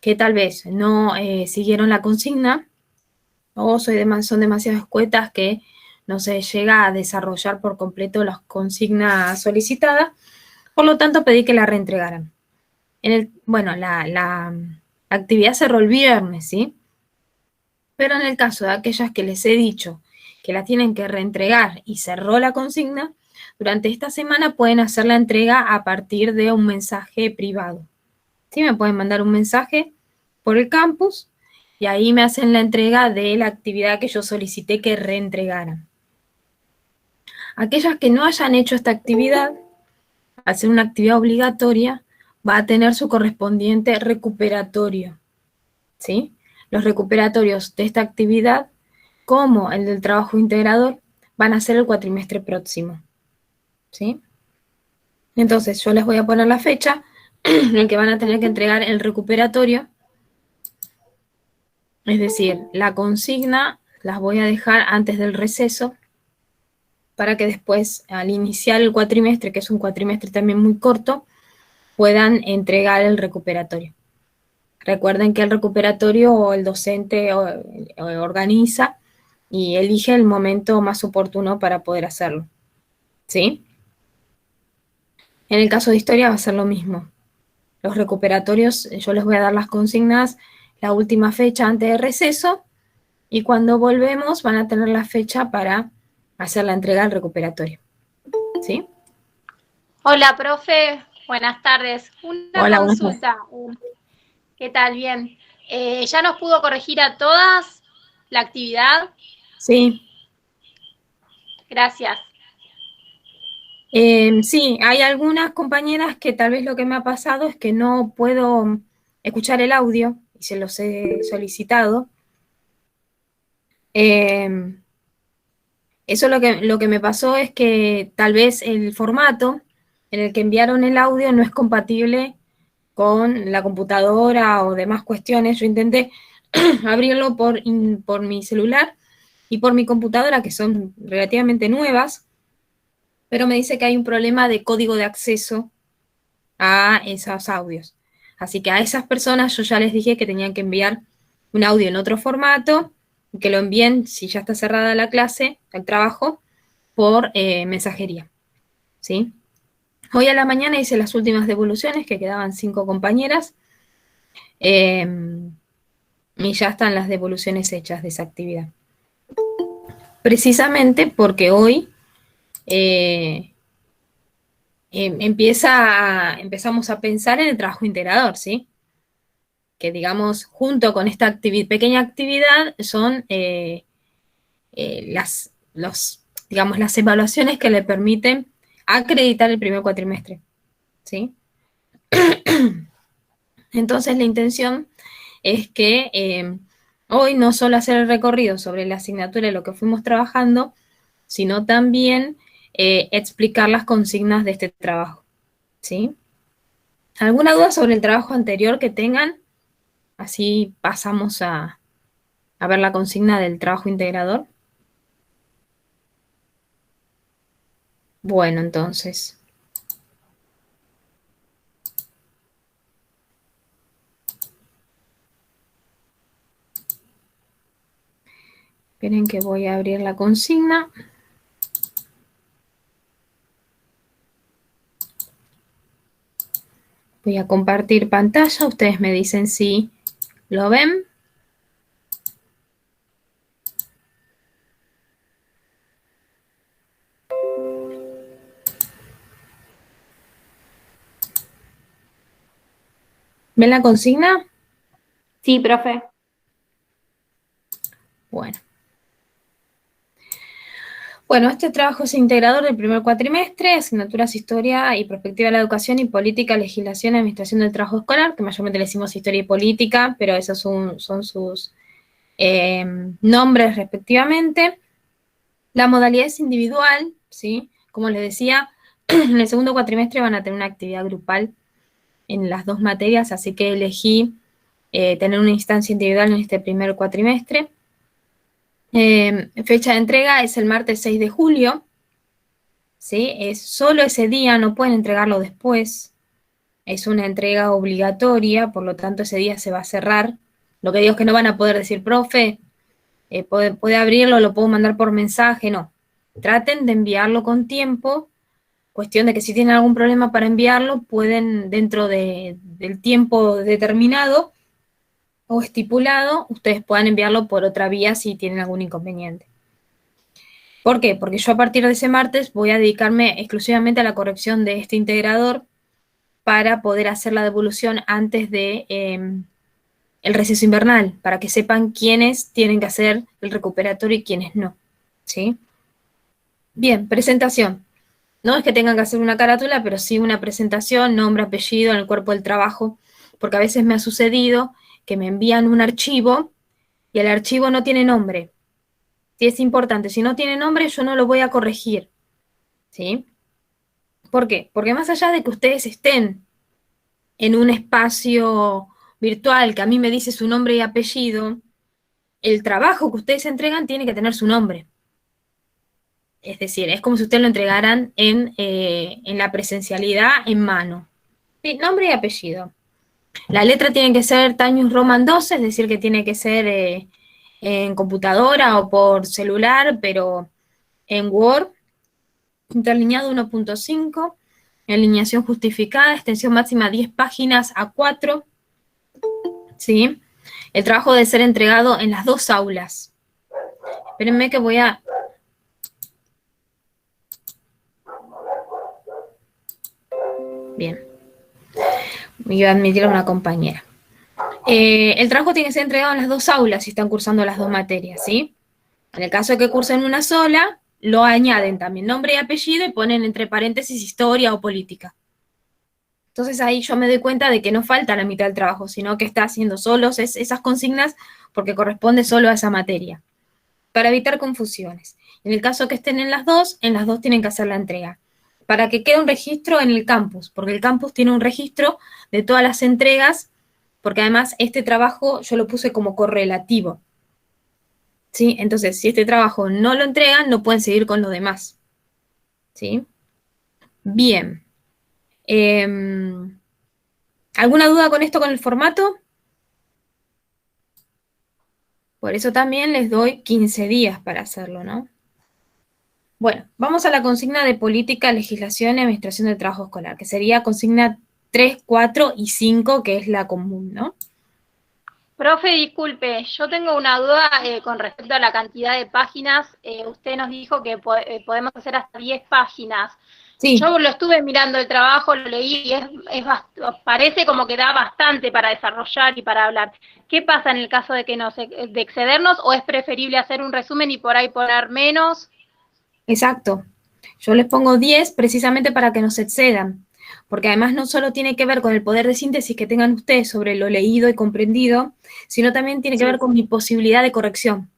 que tal vez no siguieron la consigna o son demasiado escuetas que no se llega a desarrollar por completo las consignas solicitadas, por lo tanto pedí que la reentregaran. Bueno, la actividad cerró el viernes, ¿sí? Pero en el caso de aquellas que les he dicho que la tienen que reentregar y cerró la consigna, durante esta semana pueden hacer la entrega a partir de un mensaje privado. ¿Sí? Me pueden mandar un mensaje por el campus y ahí me hacen la entrega de la actividad que yo solicité que reentregaran. Aquellas que no hayan hecho esta actividad, al ser una actividad obligatoria, va a tener su correspondiente recuperatorio. ¿Sí? Los recuperatorios de esta actividad, como el del trabajo integrador, van a ser el cuatrimestre próximo. ¿Sí? Entonces yo les voy a poner la fecha en que van a tener que entregar el recuperatorio. Es decir, la consigna las voy a dejar antes del receso para que después, al iniciar el cuatrimestre, que es un cuatrimestre también muy corto, puedan entregar el recuperatorio. Recuerden que el recuperatorio el docente organiza y elige el momento más oportuno para poder hacerlo. ¿Sí? En el caso de historia va a ser lo mismo. Los recuperatorios, yo les voy a dar las consignas la última fecha antes de receso y cuando volvemos van a tener la fecha para hacer la entrega del recuperatorio. ¿Sí? Hola, profe. Buenas tardes. Una Hola, buenas tardes. consulta. ¿Qué tal? Bien. ¿Ya nos pudo corregir a todas la actividad? Sí, Gracias. sí, hay algunas compañeras que tal vez lo que me ha pasado es que no puedo escuchar el audio y se los he solicitado. Eh, Eso lo que me pasó es que tal vez el formato en el que enviaron el audio no es compatible con la computadora o demás cuestiones. Yo intenté abrirlo por mi celular y por mi computadora, que son relativamente nuevas, pero me dice que hay un problema de código de acceso a esos audios. Así que a esas personas yo ya les dije que tenían que enviar un audio en otro formato, que lo envíen, si ya está cerrada la clase, el trabajo, por mensajería. ¿Sí? Hoy a la mañana hice las últimas devoluciones, que quedaban 5 compañeras, y ya están las devoluciones hechas de esa actividad. Precisamente porque hoy eh, empezamos a pensar en el trabajo integrador, ¿sí? Que digamos, junto con esta pequeña actividad, son digamos, las evaluaciones que le permiten acreditar el primer cuatrimestre, ¿sí? Entonces la intención es que hoy no solo hacer el recorrido sobre la asignatura y lo que fuimos trabajando, sino también explicar las consignas de este trabajo, ¿sí? ¿Alguna duda sobre el trabajo anterior que tengan? Así pasamos a ver la consigna del trabajo integrador. Bueno, entonces, esperen que voy a abrir la consigna. Voy a compartir pantalla, ustedes me dicen si lo ven. ¿Ven la consigna? Sí, profe. Bueno. Bueno, este trabajo es integrador del primer cuatrimestre, asignaturas Historia y Perspectiva de la Educación y Política, Legislación y Administración del Trabajo Escolar, que mayormente le decimos Historia y Política, pero esos son sus nombres respectivamente. La modalidad es individual, ¿sí? Como les decía, en el segundo cuatrimestre van a tener una actividad grupal en las dos materias, así que elegí tener una instancia individual en este primer cuatrimestre. Fecha de entrega es el martes 6 de julio, ¿sí? Es solo ese día, no pueden entregarlo después. es una entrega obligatoria, por lo tanto ese día se va a cerrar. Lo que digo es que no van a poder decir, profe, puede abrirlo, lo puedo mandar por mensaje, no. Traten de enviarlo con tiempo, cuestión de que si tienen algún problema para enviarlo, pueden dentro del tiempo determinado o estipulado, ustedes puedan enviarlo por otra vía si tienen algún inconveniente. ¿Por qué? Porque yo a partir de ese martes voy a dedicarme exclusivamente a la corrección de este integrador para poder hacer la devolución antes de el receso invernal, para que sepan quiénes tienen que hacer el recuperatorio y quiénes no. ¿Sí? Bien, presentación. No es que tengan que hacer una carátula, pero sí una presentación, nombre, apellido, en el cuerpo del trabajo, porque a veces me ha sucedido que me envían un archivo y el archivo no tiene nombre. Sí, es importante, si no tiene nombre yo no lo voy a corregir. ¿Sí? ¿Por qué? Porque más allá de que ustedes estén en un espacio virtual que a mí me dice su nombre y apellido, el trabajo que ustedes entregan tiene que tener su nombre. Es decir, es como si ustedes lo entregaran en la presencialidad en mano. Sí, nombre y apellido. La letra tiene que ser Times Roman 12, es decir, que tiene que ser en computadora o por celular, pero en Word, interlineado 1.5, alineación justificada, extensión máxima 10 páginas a 4, ¿sí? El trabajo debe ser entregado en las dos aulas. Espérenme que voy a... Bien, me iba a admitir a una compañera. El trabajo tiene que ser entregado en las dos aulas si están cursando las dos materias, ¿sí? En el caso de que cursen una sola, lo añaden también nombre y apellido y ponen entre paréntesis historia o política. Entonces ahí yo me doy cuenta de que no falta la mitad del trabajo, sino que está haciendo solos esas consignas porque corresponde solo a esa materia, para evitar confusiones. En el caso que estén en las dos tienen que hacer la entrega, para que quede un registro en el campus, porque el campus tiene un registro de todas las entregas, porque además este trabajo yo lo puse como correlativo. ¿Sí? Entonces, si este trabajo no lo entregan, no pueden seguir con lo demás. ¿Sí? Bien. ¿Alguna duda con esto, con el formato? Por eso también les doy 15 días para hacerlo, ¿no? Bueno, vamos a la consigna de política, legislación y administración del trabajo escolar, que sería consigna 3, 4 y 5, que es la común, ¿no? Profe, disculpe, yo tengo una duda con respecto a la cantidad de páginas. Usted nos dijo que podemos hacer hasta 10 páginas. Sí, Yo lo estuve mirando el trabajo, lo leí y parece como que da bastante para desarrollar y para hablar. ¿Qué pasa en el caso de que de excedernos o es preferible hacer un resumen y por ahí poner menos? exacto. Yo les pongo 10 precisamente para que no se excedan, porque además no solo tiene que ver con el poder de síntesis que tengan ustedes sobre lo leído y comprendido, sino también tiene que ver Sí, con mi posibilidad de corrección.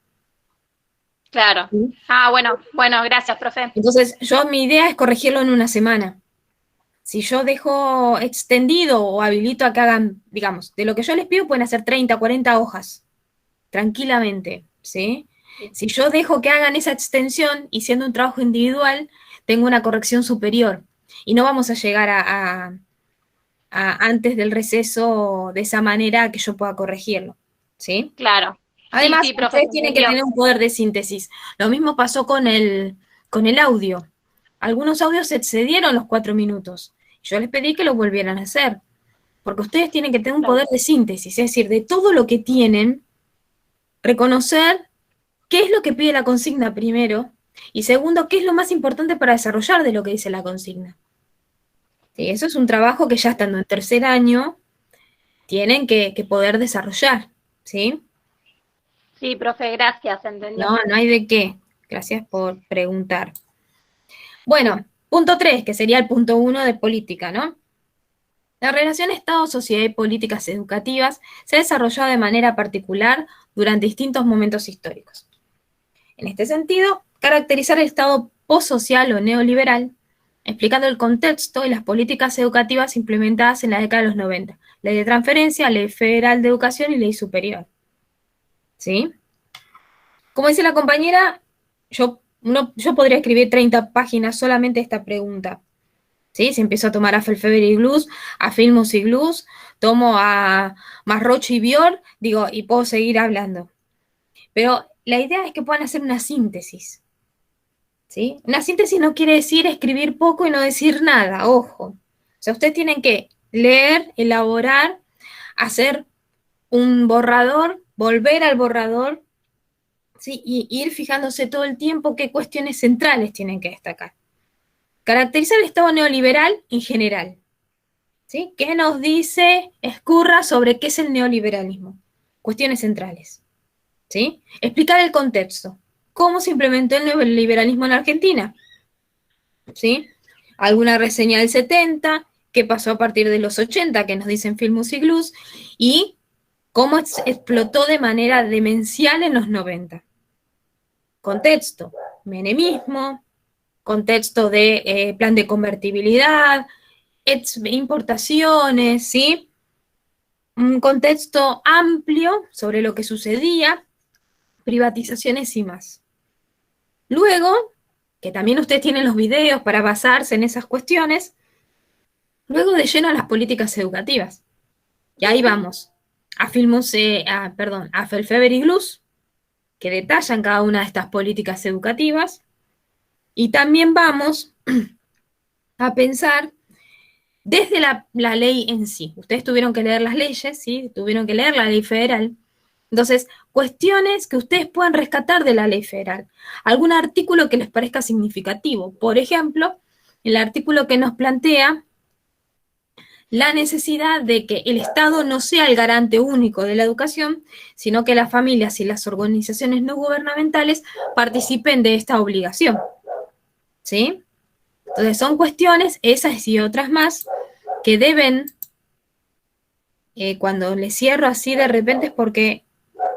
claro. ¿Sí? Ah, bueno, gracias, profe. Entonces, mi idea es corregirlo en una semana. Si yo dejo extendido o habilito a que hagan, digamos, de lo que yo les pido, pueden hacer 30, 40 hojas, tranquilamente, ¿sí? Si yo dejo que hagan esa extensión y siendo un trabajo individual, tengo una corrección superior y no vamos a llegar a antes del receso de esa manera que yo pueda corregirlo, ¿sí? Claro. Sí, Además, sí, profe, se ustedes tienen que entendió. tener un poder de síntesis. Lo mismo pasó con el audio. Algunos audios se excedieron los 4 minutos. Yo les pedí que lo volvieran a hacer, porque ustedes tienen que tener un Claro. poder de síntesis, es decir, de todo lo que tienen, reconocer qué es lo que pide la consigna primero, y segundo, qué es lo más importante para desarrollar de lo que dice la consigna. Sí, eso es un trabajo que ya estando en tercer año tienen que poder desarrollar, ¿sí? Sí, profe, gracias, se entendió. No, no hay de qué. Gracias por preguntar. Bueno, punto 3, que sería el punto 1 de política, ¿no? La relación Estado, sociedad y políticas educativas se ha desarrollado de manera particular durante distintos momentos históricos. En este sentido, caracterizar el Estado postsocial o neoliberal, explicando el contexto y las políticas educativas implementadas en la década de los 90. Ley de transferencia, Ley Federal de Educación y Ley Superior. ¿Sí? Como dice la compañera, yo podría escribir 30 páginas solamente esta pregunta. ¿sí? Si empiezo a tomar a Felfever y Gluz, a Filmus y Gluz, tomo a Marroche y Bior, digo, y puedo seguir hablando. Pero la idea es que puedan hacer una síntesis, ¿sí? Una síntesis no quiere decir escribir poco y no decir nada, ojo. O sea, ustedes tienen que leer, elaborar, hacer un borrador, volver al borrador, ¿sí? Y ir fijándose todo el tiempo qué cuestiones centrales tienen que destacar. Caracterizar el Estado neoliberal en general, ¿sí? ¿Qué nos dice Escurra sobre qué es el neoliberalismo? Cuestiones centrales, ¿sí? Explicar el contexto. ¿Cómo se implementó el neoliberalismo en Argentina? ¿Sí? Alguna reseña del 70, qué pasó a partir de los 80, que nos dicen Filmus y Gluz, y cómo explotó de manera demencial en los 90. Contexto, menemismo, contexto de plan de convertibilidad, importaciones, ¿sí? Un contexto amplio sobre lo que sucedía, privatizaciones y más. Luego, que también ustedes tienen los videos para basarse en esas cuestiones, luego de lleno a las políticas educativas. Y ahí vamos, a a Felfever y Gluz, que detallan cada una de estas políticas educativas, y también vamos a pensar desde la ley en sí. Ustedes tuvieron que leer las leyes, ¿sí? Tuvieron que leer la ley federal. Entonces, cuestiones que ustedes puedan rescatar de la ley federal. Algún artículo que les parezca significativo. Por ejemplo, el artículo que nos plantea la necesidad de que el Estado no sea el garante único de la educación, sino que las familias y las organizaciones no gubernamentales participen de esta obligación. ¿Sí? Entonces son cuestiones, esas y otras más, que deben, cuando les cierro así de repente es porque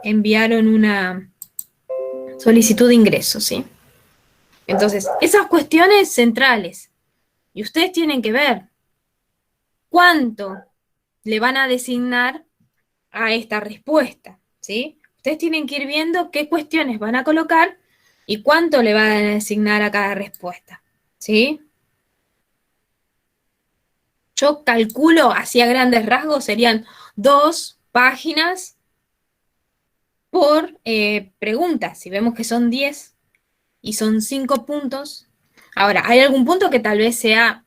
enviaron una solicitud de ingreso, ¿sí? Entonces, esas cuestiones centrales, y ustedes tienen que ver cuánto le van a designar a esta respuesta, ¿sí? Ustedes tienen que ir viendo qué cuestiones van a colocar y cuánto le van a designar a cada respuesta, ¿sí? Yo calculo, así a grandes rasgos, serían 2 páginas por pregunta. Si vemos que son 10 y son 5 puntos. Ahora, hay algún punto que tal vez sea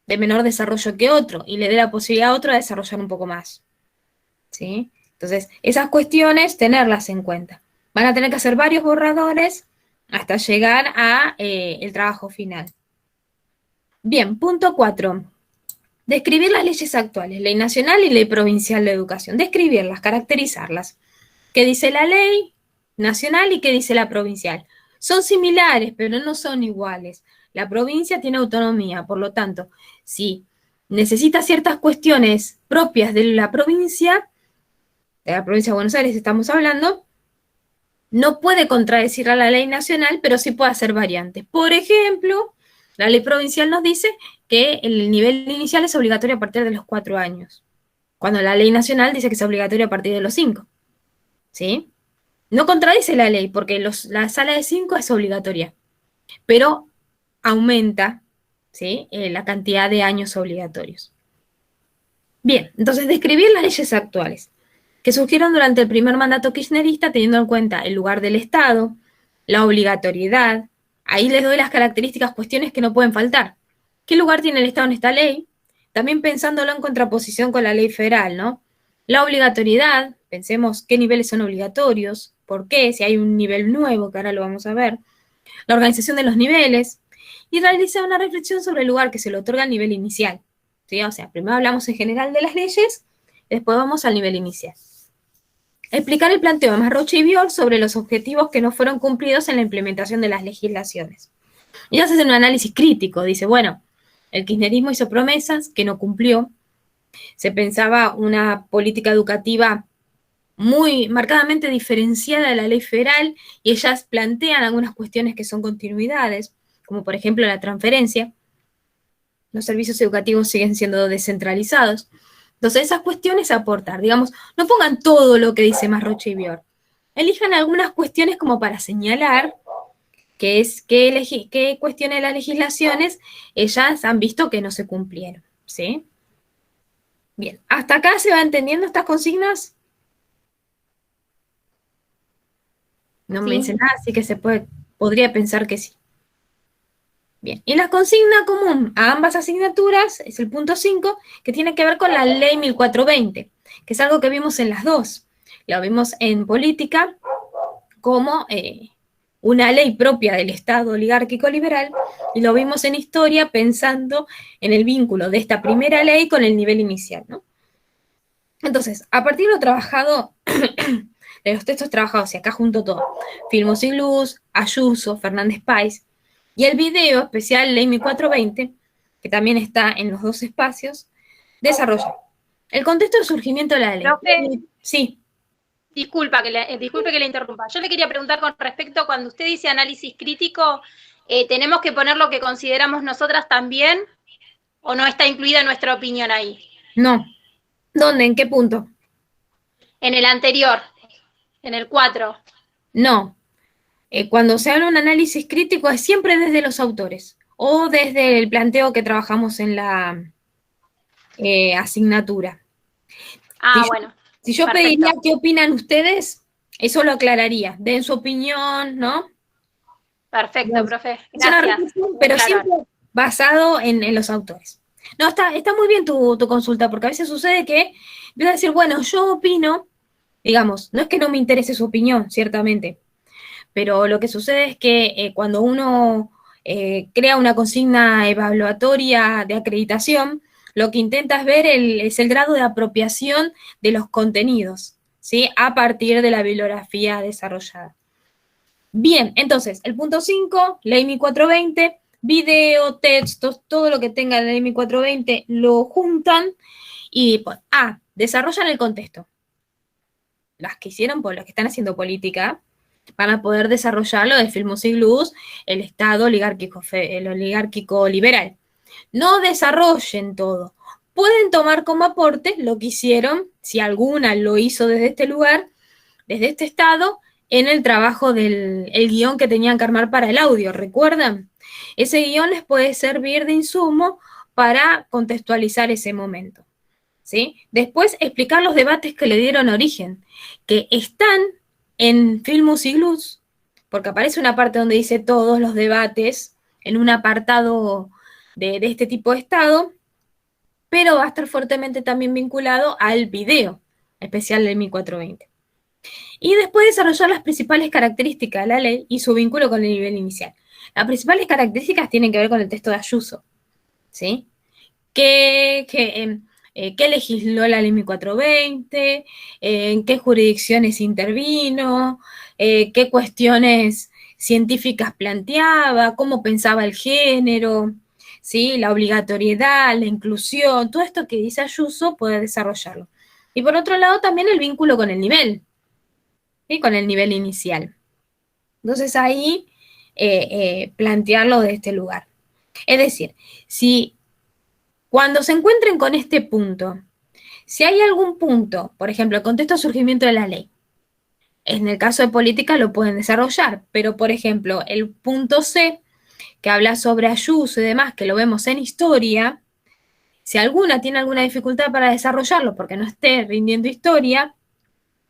de menor desarrollo que otro y le dé la posibilidad a otro de desarrollar un poco más. ¿Sí? Entonces, esas cuestiones, tenerlas en cuenta. Van a tener que hacer varios borradores hasta llegar a el trabajo final. Bien, punto 4. Describir las leyes actuales, ley nacional y ley provincial de educación. Describirlas, caracterizarlas. ¿Qué dice la ley nacional y qué dice la provincial? Son similares, pero no son iguales. La provincia tiene autonomía, por lo tanto, si necesita ciertas cuestiones propias de la provincia de Buenos Aires estamos hablando, no puede contradecir a la ley nacional, pero sí puede hacer variantes. Por ejemplo, la ley provincial nos dice que el nivel inicial es obligatorio a partir de los 4 años, cuando la ley nacional dice que es obligatorio a partir de los 5. ¿Sí? No contradice la ley, porque la sala de 5 es obligatoria, pero aumenta, ¿sí? La cantidad de años obligatorios. Bien, entonces describir las leyes actuales, que surgieron durante el primer mandato kirchnerista teniendo en cuenta el lugar del Estado, la obligatoriedad. Ahí les doy las características, cuestiones que no pueden faltar. ¿Qué lugar tiene el Estado en esta ley? También pensándolo en contraposición con la ley federal, ¿no? La obligatoriedad, pensemos qué niveles son obligatorios, por qué, si hay un nivel nuevo, que ahora lo vamos a ver. La organización de los niveles. Y realizar una reflexión sobre el lugar que se le otorga al nivel inicial. ¿Sí? O sea, primero hablamos en general de las leyes, después vamos al nivel inicial. Explicar el planteo de Marroche y Biol sobre los objetivos que no fueron cumplidos en la implementación de las legislaciones. Y hace un análisis crítico, dice, bueno, el kirchnerismo hizo promesas que no cumplió, se pensaba una política educativa muy marcadamente diferenciada de la ley federal y ellas plantean algunas cuestiones que son continuidades, como por ejemplo la transferencia. Los servicios educativos siguen siendo descentralizados. Entonces, esas cuestiones a aportar, digamos, no pongan todo lo que dice Marroche y Bior. Elijan algunas cuestiones como para señalar que es qué cuestiones de las legislaciones ellas han visto que no se cumplieron, ¿sí? Bien, ¿hasta acá se va entendiendo estas consignas? No me dice Sí. nada, así que podría pensar que sí. Bien, y la consigna común a ambas asignaturas es el punto 5, que tiene que ver con la ley 1420, que es algo que vimos en las dos. Lo vimos en política como una ley propia del Estado oligárquico liberal, y lo vimos en historia pensando en el vínculo de esta primera ley con el nivel inicial, ¿no? Entonces, a partir de lo trabajado, de los textos trabajados, y acá junto todo, Filmos y Luz, Ayuso, Fernández Páez, y el video especial Ley 1420, que también está en los dos espacios, desarrolla el contexto del surgimiento de la ley. Profe, Sí. disculpe que le interrumpa. Yo le quería preguntar con respecto a cuando usted dice análisis crítico, ¿tenemos que poner lo que consideramos nosotras también o no está incluida nuestra opinión ahí? No. ¿Dónde? ¿En qué punto? En el anterior, en el 4. No. Cuando se habla de un análisis crítico es siempre desde los autores o desde el planteo que trabajamos en la asignatura. Si Ah, yo, bueno, si yo pediría perfecto. qué opinan ustedes, eso lo aclararía. Den su opinión, ¿no? Perfecto, profe. Es una Gracias. reflexión, Muy pero claro. siempre basado en los autores. No, está muy bien tu consulta, porque a veces sucede que empiezas a decir, bueno, yo opino, digamos, no es que no me interese su opinión, ciertamente, pero lo que sucede es que cuando uno crea una consigna evaluatoria de acreditación, lo que intenta es ver es el grado de apropiación de los contenidos, ¿sí? A partir de la bibliografía desarrollada. Bien, entonces, el punto 5, Ley 1420, video, textos, todo lo que tenga la Ley 1420 lo juntan y desarrollan el contexto. Las que hicieron, por las que están haciendo política, van a poder desarrollarlo de Filmos y Luz, el Estado oligárquico, el oligárquico liberal. No desarrollen todo. Pueden tomar como aporte lo que hicieron, si alguna lo hizo desde este lugar, desde este estado, en el trabajo del el guión que tenían que armar para el audio, ¿recuerdan? Ese guión les puede servir de insumo para contextualizar ese momento, ¿sí? Después, explicar los debates que le dieron origen, que están en Filmus y Glus, porque aparece una parte donde dice todos los debates en un apartado de este tipo de estado, pero va a estar fuertemente también vinculado al video especial del 1420. Y después desarrollar las principales características de la ley y su vínculo con el nivel inicial. Las principales características tienen que ver con el texto de Ayuso, ¿sí? ¿Qué legisló la ley 1420? ¿En qué jurisdicciones intervino? ¿Qué cuestiones científicas planteaba? ¿Cómo pensaba el género? ¿Sí? La obligatoriedad, la inclusión, todo esto que dice Ayuso puede desarrollarlo. Y por otro lado también el vínculo con el nivel, ¿sí? Con el nivel inicial. Entonces ahí plantearlo de este lugar. Es decir, si cuando se encuentren con este punto, si hay algún punto, por ejemplo, el contexto de surgimiento de la ley, en el caso de política lo pueden desarrollar, pero por ejemplo, el punto C, que habla sobre Ayuso y demás, que lo vemos en historia, si alguna tiene alguna dificultad para desarrollarlo porque no esté rindiendo historia,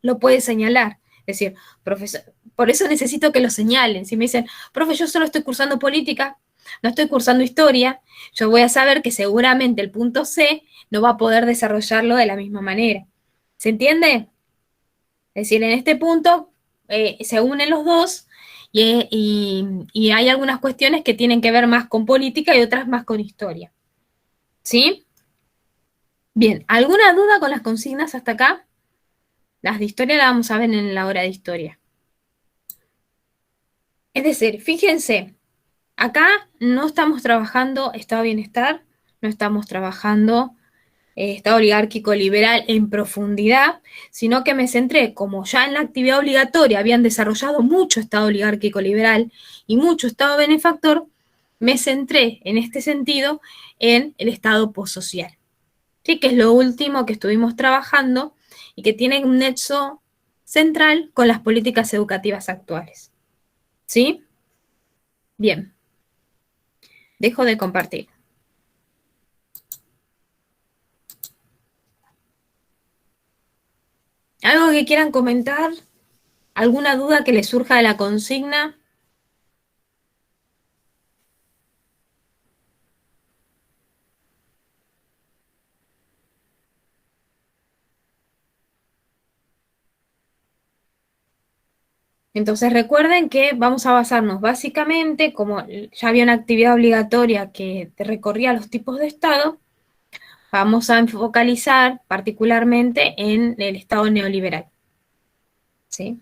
lo puede señalar. Es decir, profesor, por eso necesito que lo señalen. Si me dicen, profe, yo solo estoy cursando política, no estoy cursando historia, yo voy a saber que seguramente el punto C no va a poder desarrollarlo de la misma manera. ¿Se entiende? Es decir, en este punto se unen los dos y hay algunas cuestiones que tienen que ver más con política y otras más con historia. ¿Sí? Bien, ¿alguna duda con las consignas hasta acá? Las de historia las vamos a ver en la hora de historia. Es decir, fíjense, acá no estamos trabajando estado de bienestar, no estamos trabajando estado oligárquico liberal en profundidad, sino que me centré, como ya en la actividad obligatoria habían desarrollado mucho estado oligárquico liberal y mucho estado benefactor, me centré en este sentido en el estado postsocial, ¿sí? Que es lo último que estuvimos trabajando y que tiene un nexo central con las políticas educativas actuales. ¿Sí? Bien, dejo de compartir. ¿Algo que quieran comentar? ¿Alguna duda que les surja de la consigna? Entonces recuerden que vamos a basarnos básicamente, como ya había una actividad obligatoria que recorría los tipos de Estado, vamos a focalizar particularmente en el Estado neoliberal, ¿sí?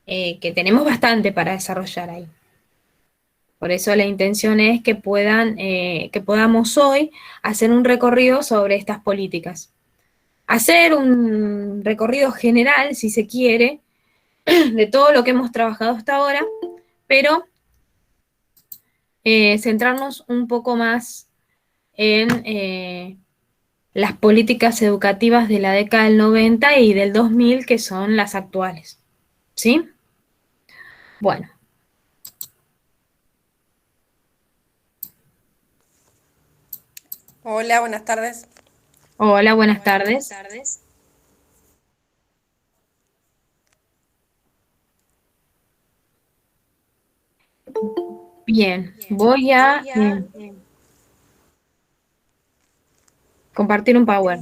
Que tenemos bastante para desarrollar ahí. Por eso la intención es que que podamos hoy hacer un recorrido sobre estas políticas. Hacer un recorrido general, si se quiere, de todo lo que hemos trabajado hasta ahora, pero centrarnos un poco más en las políticas educativas de la década del 90 y del 2000, que son las actuales. ¿Sí? Bueno. Hola, buenas tardes. Hola, buenas tardes. Bien, voy a compartir un Power.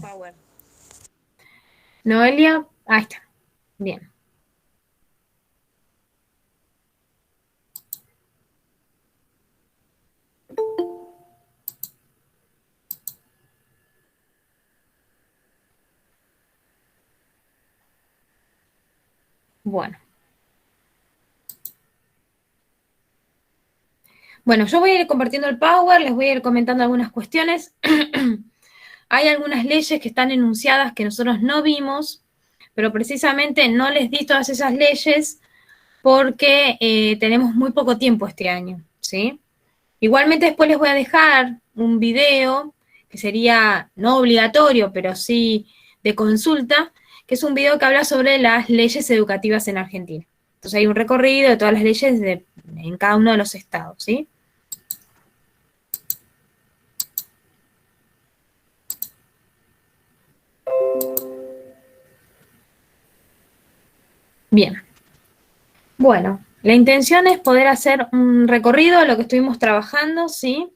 Noelia, ahí está. Bien. Bueno. Bueno, yo voy a ir compartiendo el Power, les voy a ir comentando algunas cuestiones. Hay algunas leyes que están enunciadas que nosotros no vimos, pero precisamente no les di todas esas leyes porque tenemos muy poco tiempo este año, ¿sí? Igualmente después les voy a dejar un video que sería no obligatorio, pero sí de consulta, que es un video que habla sobre las leyes educativas en Argentina. Entonces hay un recorrido de todas las leyes en cada uno de los estados, ¿sí? Bien. Bueno, la intención es poder hacer un recorrido de lo que estuvimos trabajando, ¿sí?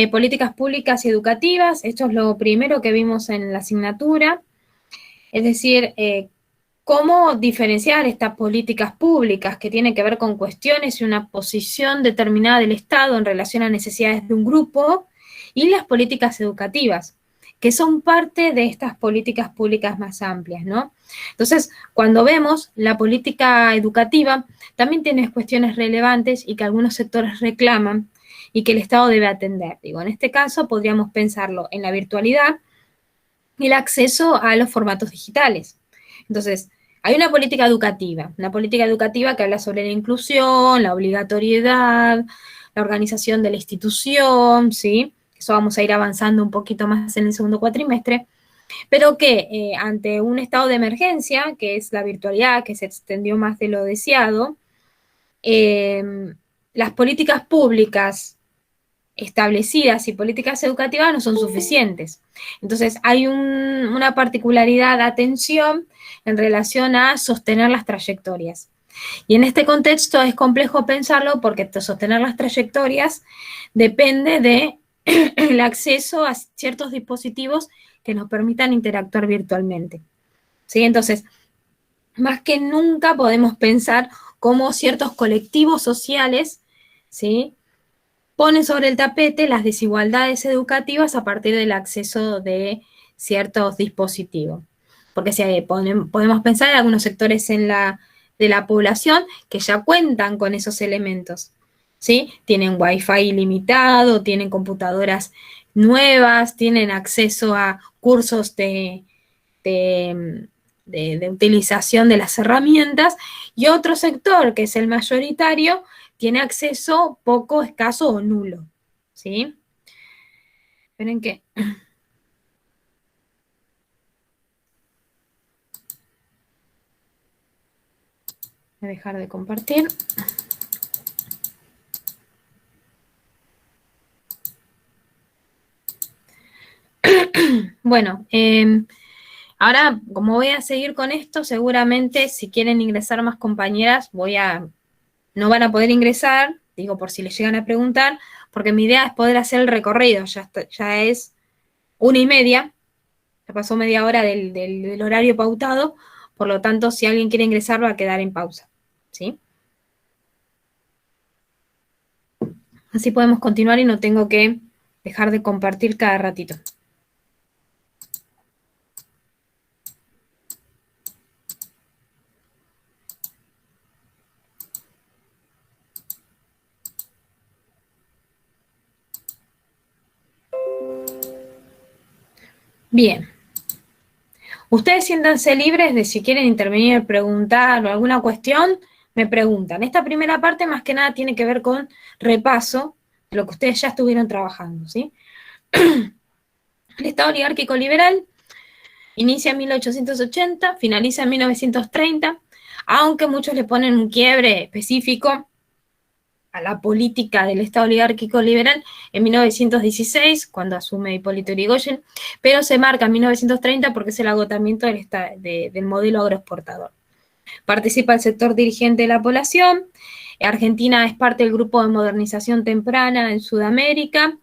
Políticas públicas y educativas, esto es lo primero que vimos en la asignatura, es decir, cómo diferenciar estas políticas públicas que tienen que ver con cuestiones y una posición determinada del Estado en relación a necesidades de un grupo, y las políticas educativas, que son parte de estas políticas públicas más amplias, ¿no? Entonces, cuando vemos la política educativa, también tiene cuestiones relevantes y que algunos sectores reclaman y que el Estado debe atender. Digo, en este caso podríamos pensarlo en la virtualidad y el acceso a los formatos digitales. Entonces, hay una política educativa que habla sobre la inclusión, la obligatoriedad, la organización de la institución, ¿sí? Eso vamos a ir avanzando un poquito más en el segundo cuatrimestre, pero que ante un estado de emergencia, que es la virtualidad, que se extendió más de lo deseado, eh, las políticas públicas establecidas y políticas educativas no son suficientes. Entonces, hay una particularidad de atención en relación a sostener las trayectorias. Y en este contexto es complejo pensarlo porque sostener las trayectorias depende de el acceso a ciertos dispositivos que nos permitan interactuar virtualmente. ¿Sí? Entonces, más que nunca podemos pensar cómo ciertos colectivos sociales, ¿sí?, ponen sobre el tapete las desigualdades educativas a partir del acceso de ciertos dispositivos. Porque si podemos pensar en algunos sectores de la población que ya cuentan con esos elementos, ¿sí? Tienen wifi ilimitado, tienen computadoras nuevas, tienen acceso a cursos de, de utilización de las herramientas, y otro sector, que es el mayoritario, tiene acceso poco, escaso o nulo, ¿sí? Esperen que... Voy a dejar de compartir. Bueno, ahora, como voy a seguir con esto, seguramente si quieren ingresar más compañeras, no van a poder ingresar, digo por si les llegan a preguntar, porque mi idea es poder hacer el recorrido, ya es 1:30, ya pasó media hora del horario pautado, por lo tanto, si alguien quiere ingresar va a quedar en pausa, ¿sí? Así podemos continuar y no tengo que dejar de compartir cada ratito. Bien. Ustedes siéntanse libres de si quieren intervenir, preguntar o alguna cuestión, me preguntan. Esta primera parte más que nada tiene que ver con repaso de lo que ustedes ya estuvieron trabajando, ¿sí? El Estado oligárquico liberal inicia en 1880, finaliza en 1930, aunque muchos le ponen un quiebre específico a la política del Estado oligárquico liberal en 1916, cuando asume Hipólito Yrigoyen, pero se marca en 1930 porque es el agotamiento del modelo agroexportador. Participa el sector dirigente de la población. Argentina es parte del grupo de modernización temprana en Sudamérica.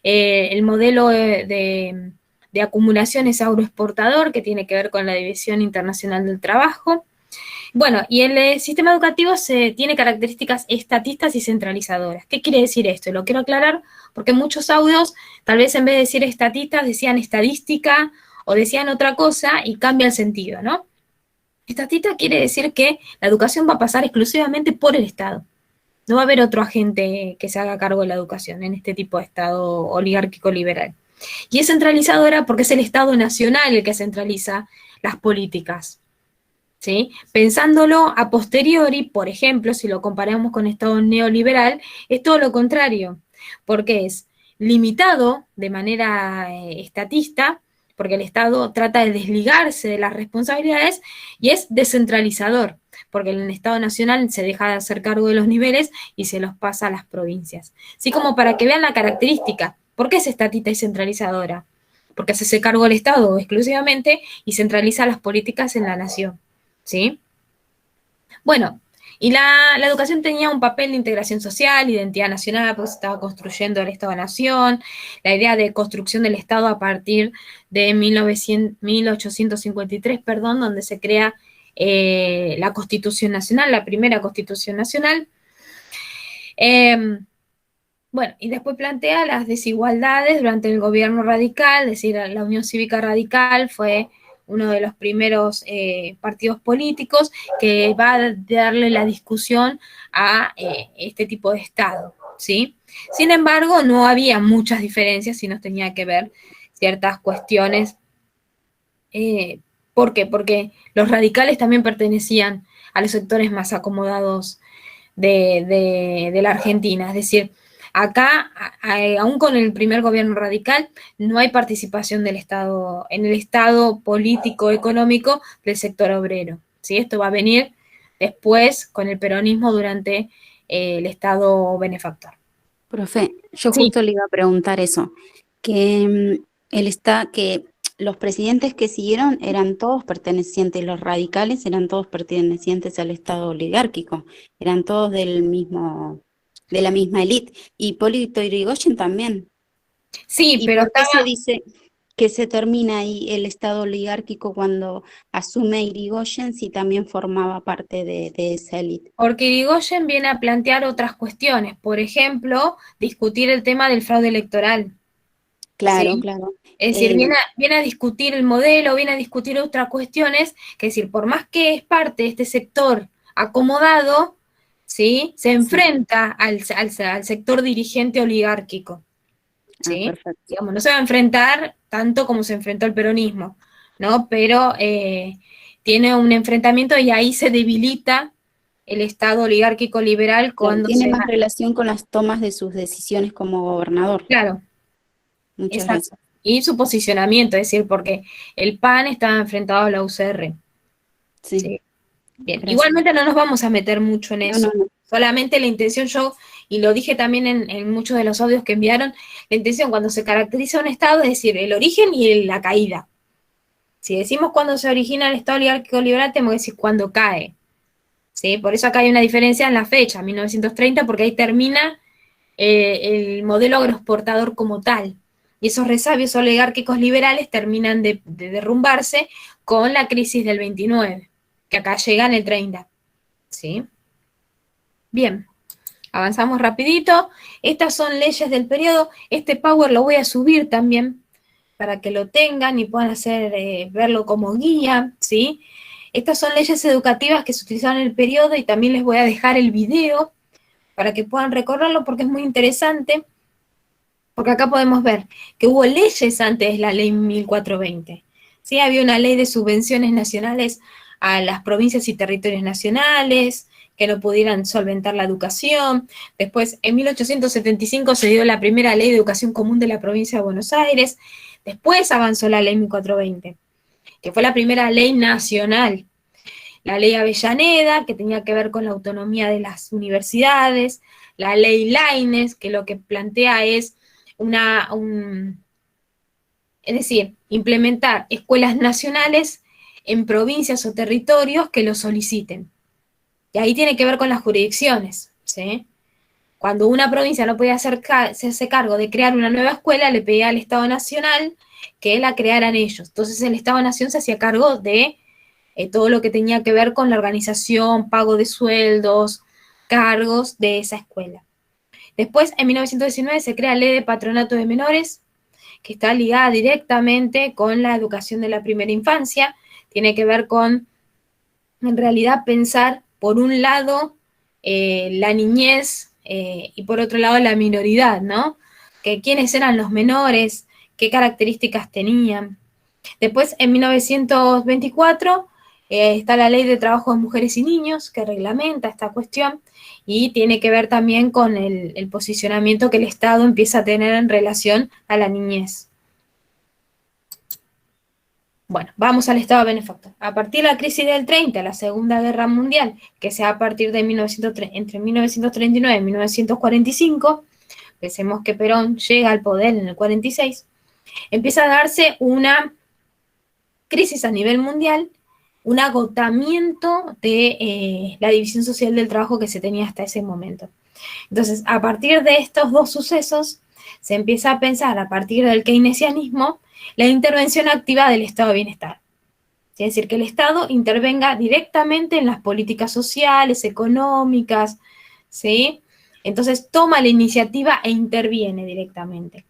El modelo de acumulación es agroexportador, que tiene que ver con la División Internacional del Trabajo. Bueno, y el sistema educativo tiene características estatistas y centralizadoras. ¿Qué quiere decir esto? Lo quiero aclarar porque muchos audios, tal vez en vez de decir estatistas, decían estadística o decían otra cosa y cambia el sentido, ¿no? Estatista quiere decir que la educación va a pasar exclusivamente por el Estado. No va a haber otro agente que se haga cargo de la educación en este tipo de Estado oligárquico liberal. Y es centralizadora porque es el Estado nacional el que centraliza las políticas. ¿Sí? Pensándolo a posteriori, por ejemplo, si lo comparamos con Estado neoliberal, es todo lo contrario, porque es limitado de manera estatista, porque el Estado trata de desligarse de las responsabilidades, y es descentralizador, porque en el Estado nacional se deja de hacer cargo de los niveles y se los pasa a las provincias. Así como para que vean la característica, ¿por qué es estatista y centralizadora? Porque se hace cargo del Estado exclusivamente y centraliza las políticas en la nación. ¿Sí? Bueno, y la educación tenía un papel de integración social, identidad nacional, porque se estaba construyendo el Estado-Nación, la idea de construcción del Estado a partir de 1853, perdón, donde se crea la Constitución Nacional, la primera Constitución Nacional. Bueno, y después plantea las desigualdades durante el gobierno radical, es decir, la Unión Cívica Radical fue uno de los primeros partidos políticos que va a darle la discusión a este tipo de Estado, ¿sí? Sin embargo, no había muchas diferencias, sino tenía que ver ciertas cuestiones. ¿Por qué? Porque los radicales también pertenecían a los sectores más acomodados de la Argentina, es decir, acá, aún con el primer gobierno radical, no hay participación del Estado, en el Estado político, económico del sector obrero. ¿Sí? Esto va a venir después con el peronismo durante el Estado benefactor. Profe, yo Sí, justo le iba a preguntar eso, que que los presidentes que siguieron eran todos pertenecientes, los radicales eran todos pertenecientes al Estado oligárquico, eran todos de la misma élite. Y Hipólito Yrigoyen también. sí, ¿Y pero por qué estaba, se dice que se termina ahí el Estado oligárquico cuando asume Yrigoyen si también formaba parte de esa élite? porque Irigoyen viene a plantear otras cuestiones, por ejemplo, discutir el tema del fraude electoral. Claro, ¿Sí? claro. Es decir, viene a discutir el modelo, viene a discutir otras cuestiones, que es decir, por más que es parte de este sector acomodado, ¿sí? Se Sí. enfrenta al sector dirigente oligárquico, Ah, ¿sí? perfecto. Digamos, no se va a enfrentar tanto como se enfrentó el peronismo, ¿no? Pero tiene un enfrentamiento y ahí se debilita el Estado oligárquico liberal Claro, cuando tiene se más va. relación con las tomas de sus decisiones como gobernador. Claro, Muchas exacto. gracias. Y su posicionamiento, es decir, porque el PAN estaba enfrentado a la UCR. Sí, Sí. Bien, gracias. igualmente no nos vamos a meter mucho en No, no, eso. no. Solamente la intención, yo y lo dije también en muchos de los audios que enviaron, la intención cuando se caracteriza un Estado es decir, el origen y la caída. Si decimos cuándo se origina el Estado oligárquico liberal, tenemos que decir cuándo cae. ¿Sí? Por eso acá hay una diferencia en la fecha, 1930, porque ahí termina el modelo agroexportador como tal. Y esos resabios oligárquicos liberales terminan de derrumbarse con la crisis del 29, que acá llega en el 30. ¿Sí? Bien, avanzamos rapidito. Estas son leyes del periodo. Este Power lo voy a subir también para que lo tengan y puedan verlo como guía, ¿sí? Estas son leyes educativas que se utilizaron en el periodo y también les voy a dejar el video para que puedan recorrerlo porque es muy interesante, porque acá podemos ver que hubo leyes antes de la ley 1420. ¿Sí? Había una ley de subvenciones nacionales a las provincias y territorios nacionales, que no pudieran solventar la educación. Después, en 1875 se dio la primera ley de educación común de la provincia de Buenos Aires. Después avanzó la ley 1420, que fue la primera ley nacional. La ley Avellaneda, que tenía que ver con la autonomía de las universidades, la ley Laínez, que lo que plantea es es decir, implementar escuelas nacionales en provincias o territorios que lo soliciten. Y ahí tiene que ver con las jurisdicciones, ¿sí? Cuando una provincia no podía hacerse cargo de crear una nueva escuela, le pedía al Estado Nacional que la crearan ellos. Entonces el Estado-Nación se hacía cargo de todo lo que tenía que ver con la organización, pago de sueldos, cargos de esa escuela. Después, en 1919, se crea la Ley de Patronato de Menores, que está ligada directamente con la educación de la primera infancia. Tiene que ver con, en realidad, pensar, por un lado, la niñez y por otro lado, la minoridad, ¿no? Que quiénes eran los menores, qué características tenían. Después, en 1924, está la Ley de Trabajo de Mujeres y Niños, que reglamenta esta cuestión, y tiene que ver también con el posicionamiento que el Estado empieza a tener en relación a la niñez. Bueno, vamos al Estado benefactor. A partir de la crisis del 30, la Segunda Guerra Mundial, que sea a partir de entre 1939 y 1945, pensemos que Perón llega al poder en el 46, empieza a darse una crisis a nivel mundial, un agotamiento de la división social del trabajo que se tenía hasta ese momento. Entonces, a partir de estos dos sucesos, se empieza a pensar, a partir del keynesianismo, la intervención activa del estado de bienestar. Es decir, que el Estado intervenga directamente en las políticas sociales, económicas, ¿sí? Entonces, toma la iniciativa e interviene directamente.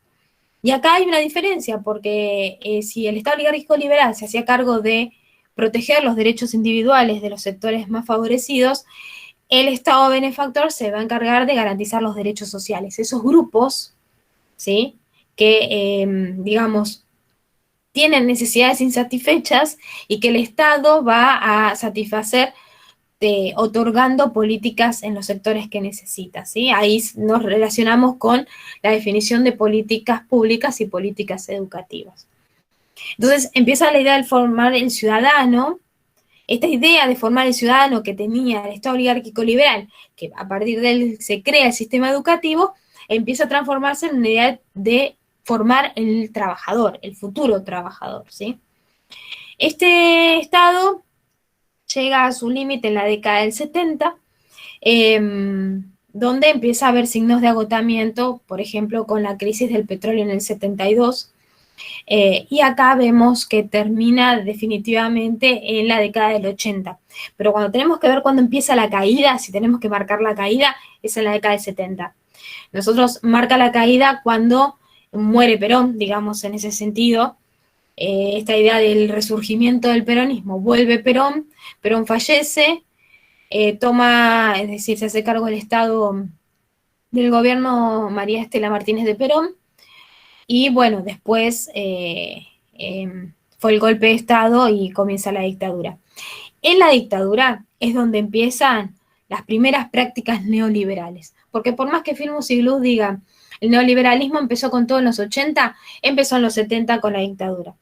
Y acá hay una diferencia, porque si el Estado oligárquico liberal se hacía cargo de proteger los derechos individuales de los sectores más favorecidos, el Estado benefactor se va a encargar de garantizar los derechos sociales. Esos grupos, ¿sí? Que, digamos, tienen necesidades insatisfechas y que el Estado va a satisfacer otorgando políticas en los sectores que necesita, ¿sí? Ahí nos relacionamos con la definición de políticas públicas y políticas educativas. Entonces empieza la idea de formar el ciudadano, esta idea de formar el ciudadano que tenía el Estado oligárquico liberal, que a partir de él se crea el sistema educativo, empieza a transformarse en una idea de formar el trabajador, el futuro trabajador, ¿sí? Este Estado llega a su límite en la década del 70, donde empieza a haber signos de agotamiento, por ejemplo, con la crisis del petróleo en el 72, y acá vemos que termina definitivamente en la década del 80. Pero cuando tenemos que ver cuándo empieza la caída, si tenemos que marcar la caída, es en la década del 70. Nosotros marca la caída cuando muere Perón, digamos, en ese sentido, esta idea del resurgimiento del peronismo. Vuelve Perón, Perón fallece, toma, es decir, se hace cargo del Estado del gobierno María Estela Martínez de Perón, y bueno, después fue el golpe de Estado y comienza la dictadura. En la dictadura es donde empiezan las primeras prácticas neoliberales, porque por más que Filmus y Gluz digan, el neoliberalismo empezó con todo en los 80, empezó en los 70 con la dictadura.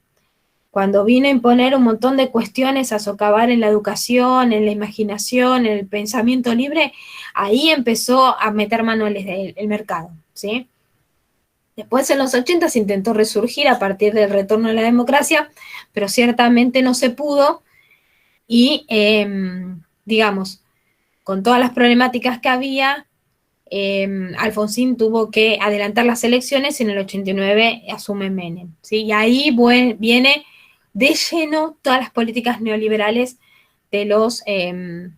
cuando vino a imponer un montón de cuestiones a socavar en la educación, en la imaginación, en el pensamiento libre, ahí empezó a meter mano el mercado, ¿sí? Después en los 80 se intentó resurgir a partir del retorno a la democracia, pero ciertamente no se pudo y, digamos, con todas las problemáticas que había, Alfonsín tuvo que adelantar las elecciones y en el 89 asume Menem, ¿sí? Y ahí viene de lleno todas las políticas neoliberales de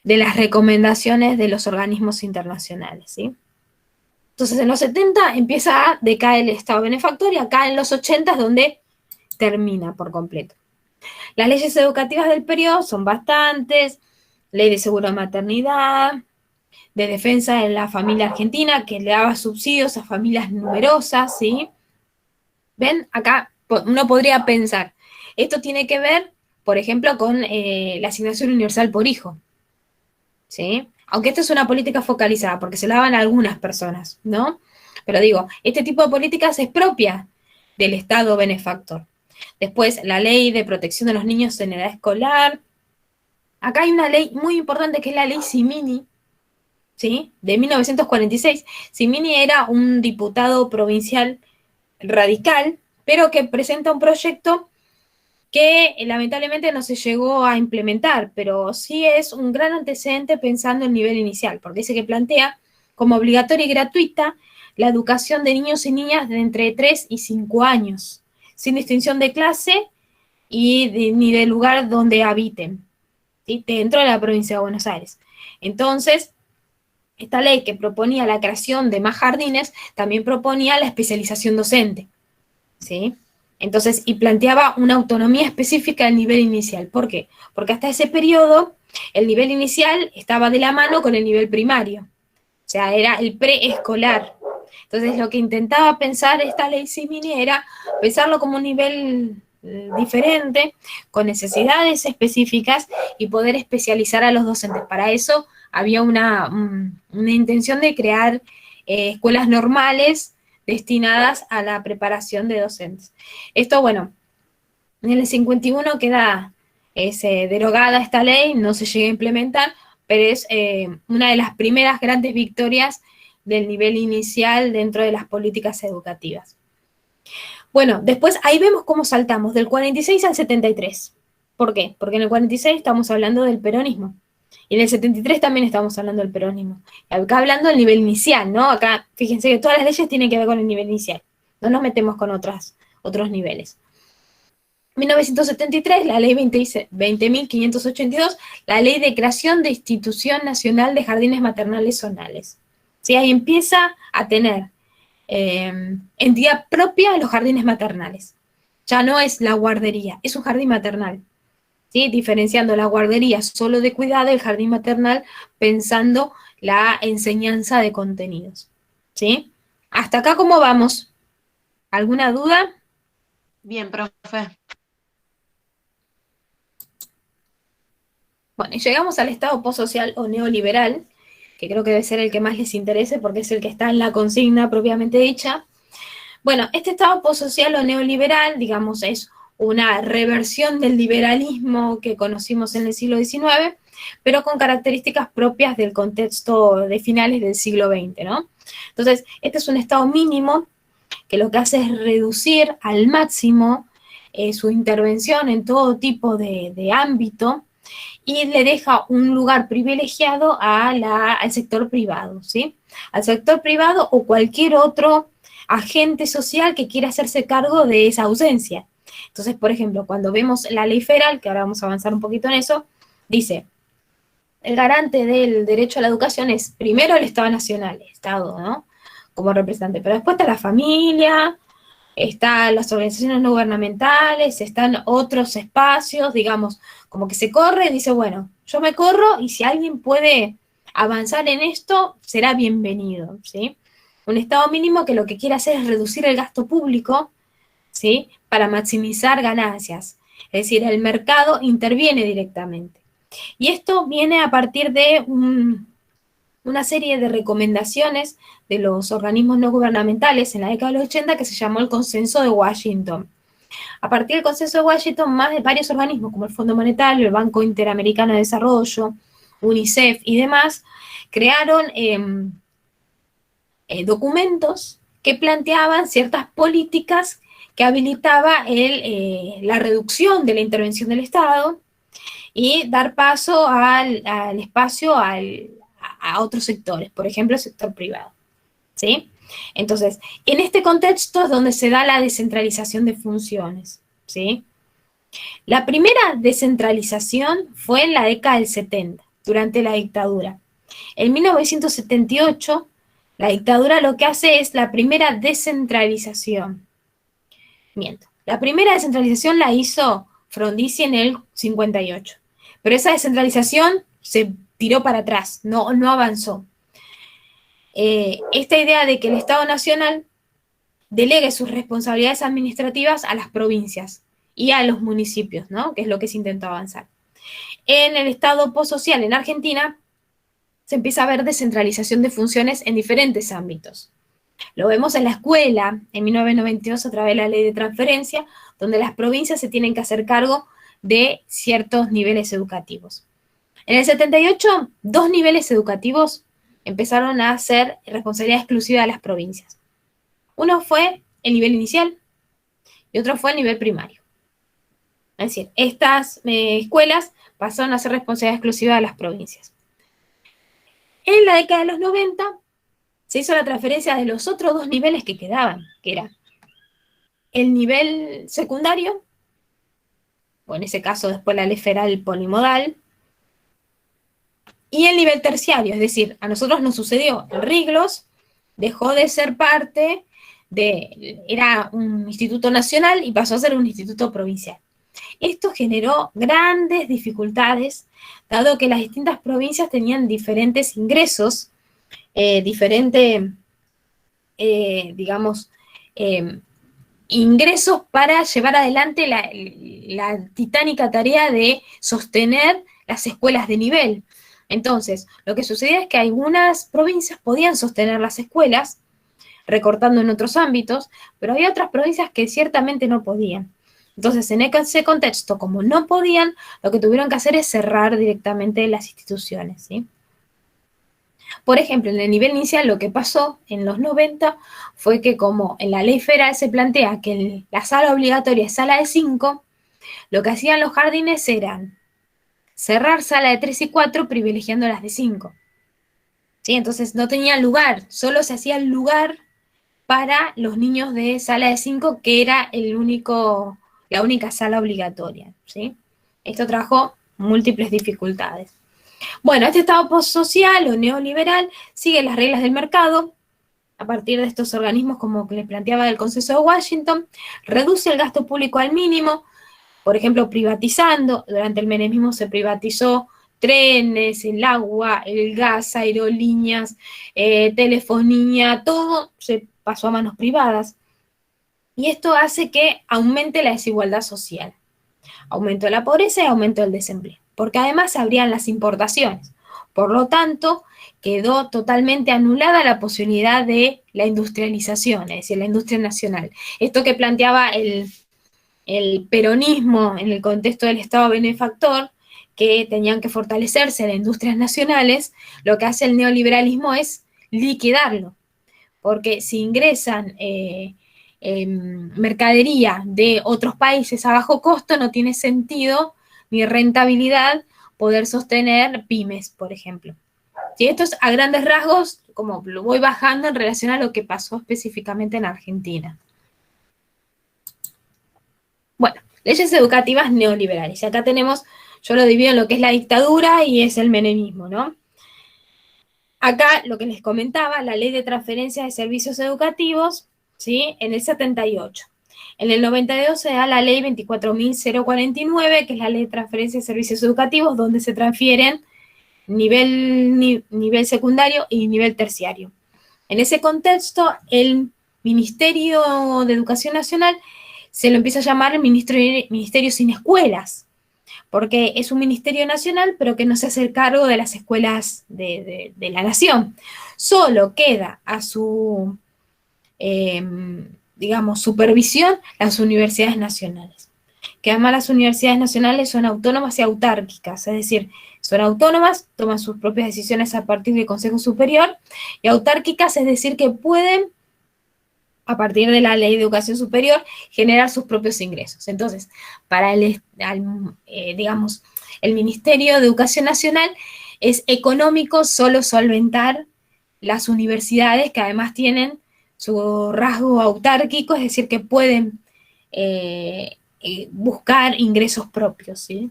de las recomendaciones de los organismos internacionales, ¿sí? Entonces en los 70 empieza a decaer el Estado benefactor y acá en los 80 es donde termina por completo. Las leyes educativas del periodo son bastantes: ley de seguro de maternidad, de defensa de la familia argentina, que le daba subsidios a familias numerosas, ¿sí? ¿Ven? Acá uno podría pensar, esto tiene que ver, por ejemplo, con la asignación universal por hijo, ¿sí? Aunque esto es una política focalizada, porque se la daban a algunas personas, ¿no? Pero digo, este tipo de políticas es propia del Estado benefactor. Después, la ley de protección de los niños en edad escolar. Acá hay una ley muy importante que es la ley Simini, ¿sí? De 1946. Simini era un diputado provincial radical, pero que presenta un proyecto que lamentablemente no se llegó a implementar, pero sí es un gran antecedente pensando en el nivel inicial, porque dice que plantea como obligatoria y gratuita la educación de niños y niñas de entre 3 y 5 años, sin distinción de clase ni de lugar donde habiten, ¿sí? Dentro de la provincia de Buenos Aires. Entonces, esta ley que proponía la creación de más jardines también proponía la especialización docente, ¿sí? Entonces, y planteaba una autonomía específica del nivel inicial. ¿Por qué? Porque hasta ese periodo el nivel inicial estaba de la mano con el nivel primario, o sea, era el preescolar. Entonces, lo que intentaba pensar esta ley Simini era pensarlo como un nivel diferente, con necesidades específicas y poder especializar a los docentes. Para eso había una intención de crear escuelas normales destinadas a la preparación de docentes. Esto, bueno, en el 51 queda derogada esta ley, no se llega a implementar, pero es una de las primeras grandes victorias del nivel inicial dentro de las políticas educativas. Bueno, después ahí vemos cómo saltamos del 46 al 73. ¿Por qué? Porque en el 46 estamos hablando del peronismo. Y en el 73 también estamos hablando del peronismo. Acá hablando del nivel inicial, ¿no? Acá, fíjense que todas las leyes tienen que ver con el nivel inicial. No nos metemos con otros niveles. 1973, la ley 20.582, la ley de creación de Institución Nacional de Jardines Maternales Zonales. ¿Sí? Ahí empieza a tener entidad propia los jardines maternales. Ya no es la guardería, es un jardín maternal. ¿Sí? Diferenciando la guardería solo de cuidado, el jardín maternal pensando la enseñanza de contenidos. ¿Sí? ¿Hasta acá cómo vamos? ¿Alguna duda? Bien, profe. Bueno, y llegamos al estado postsocial o neoliberal, que creo que debe ser el que más les interese porque es el que está en la consigna propiamente dicha. Bueno, este estado postsocial o neoliberal, digamos, es una reversión del liberalismo que conocimos en el siglo XIX, pero con características propias del contexto de finales del siglo XX, ¿no? Entonces, este es un estado mínimo que lo que hace es reducir al máximo su intervención en todo tipo de ámbito y le deja un lugar privilegiado al sector privado, ¿sí? Al sector privado o cualquier otro agente social que quiera hacerse cargo de esa ausencia. Entonces, por ejemplo, cuando vemos la ley federal, que ahora vamos a avanzar un poquito en eso, dice, el garante del derecho a la educación es primero el Estado Nacional, el Estado, ¿no? Como representante, pero después está la familia, están las organizaciones no gubernamentales, están otros espacios, digamos, como que se corre y dice, bueno, yo me corro y si alguien puede avanzar en esto, será bienvenido, ¿sí? Un Estado mínimo que lo que quiere hacer es reducir el gasto público, ¿sí? Para maximizar ganancias. Es decir, el mercado interviene directamente. Y esto viene a partir de una serie de recomendaciones de los organismos no gubernamentales en la década de los 80 que se llamó el Consenso de Washington. A partir del Consenso de Washington, más de varios organismos como el Fondo Monetario, el Banco Interamericano de Desarrollo, UNICEF y demás, crearon documentos que planteaban ciertas políticas que habilitaba la reducción de la intervención del Estado y dar paso al espacio a otros sectores, por ejemplo, el sector privado. ¿Sí? Entonces, en este contexto es donde se da la descentralización de funciones. ¿Sí? La primera descentralización fue en la década del 70, durante la dictadura. En 1978, la dictadura lo que hace es la primera descentralización. Miento. La primera descentralización la hizo Frondizi en el 58. Pero esa descentralización se tiró para atrás, no avanzó. Esta idea de que el Estado Nacional delegue sus responsabilidades administrativas a las provincias y a los municipios, ¿no? Que es lo que se intentó avanzar. En el Estado postsocial en Argentina se empieza a ver descentralización de funciones en diferentes ámbitos. Lo vemos en la escuela, en 1992 a través de la ley de transferencia, donde las provincias se tienen que hacer cargo de ciertos niveles educativos. En el 78, 2 niveles educativos empezaron a ser responsabilidad exclusiva de las provincias. Uno fue el nivel inicial y otro fue el nivel primario. Es decir, estas escuelas pasaron a ser responsabilidad exclusiva de las provincias. En la década de los 90 se hizo la transferencia de los otros 2 niveles que quedaban, que era el nivel secundario, o en ese caso después la ley federal polimodal, y el nivel terciario, es decir, a nosotros nos sucedió, el Riglos dejó de ser parte era un instituto nacional y pasó a ser un instituto provincial. Esto generó grandes dificultades, dado que las distintas provincias tenían diferentes ingresos, ingresos para llevar adelante la titánica tarea de sostener las escuelas de nivel. Entonces, lo que sucedía es que algunas provincias podían sostener las escuelas, recortando en otros ámbitos, pero había otras provincias que ciertamente no podían. Entonces, en ese contexto, como no podían, lo que tuvieron que hacer es cerrar directamente las instituciones, ¿sí? Por ejemplo, en el nivel inicial lo que pasó en los 90 fue que como en la ley federal se plantea que la sala obligatoria es sala de 5, lo que hacían los jardines eran cerrar sala de 3 y 4 privilegiando las de 5. ¿Sí? Entonces no tenían lugar, solo se hacía el lugar para los niños de sala de 5, que era la única sala obligatoria. ¿Sí? Esto trajo múltiples dificultades. Bueno, este Estado postsocial o neoliberal sigue las reglas del mercado a partir de estos organismos como que les planteaba el Consenso de Washington, reduce el gasto público al mínimo, por ejemplo, privatizando. Durante el menemismo se privatizó trenes, el agua, el gas, aerolíneas, telefonía, todo se pasó a manos privadas. Y esto hace que aumente la desigualdad social, aumento de la pobreza y aumento del desempleo, porque además se abrían las importaciones. Por lo tanto, quedó totalmente anulada la posibilidad de la industrialización, es decir, la industria nacional. Esto que planteaba el peronismo en el contexto del Estado benefactor, que tenían que fortalecerse las industrias nacionales, lo que hace el neoliberalismo es liquidarlo, porque si ingresan mercadería de otros países a bajo costo, no tiene sentido ni rentabilidad poder sostener pymes, por ejemplo. Y esto es a grandes rasgos, como lo voy bajando en relación a lo que pasó específicamente en Argentina. Bueno, leyes educativas neoliberales. Y acá tenemos, yo lo divido en lo que es la dictadura y es el menemismo, ¿no? Acá lo que les comentaba, la ley de transferencia de servicios educativos, ¿sí? En el 78. En el 92 se da la ley 24.049, que es la ley de transferencia de servicios educativos, donde se transfieren nivel secundario y nivel terciario. En ese contexto, el Ministerio de Educación Nacional se lo empieza a llamar el Ministerio sin Escuelas, porque es un ministerio nacional, pero que no se hace cargo de las escuelas de la nación. Solo queda a su digamos, supervisión las universidades nacionales. Que además las universidades nacionales son autónomas y autárquicas, es decir, son autónomas, toman sus propias decisiones a partir del Consejo Superior, y autárquicas, es decir, que pueden, a partir de la Ley de Educación Superior, generar sus propios ingresos. Entonces, para digamos, el Ministerio de Educación Nacional es económico solo solventar las universidades que además tienen su rasgo autárquico, es decir, que pueden buscar ingresos propios, ¿sí?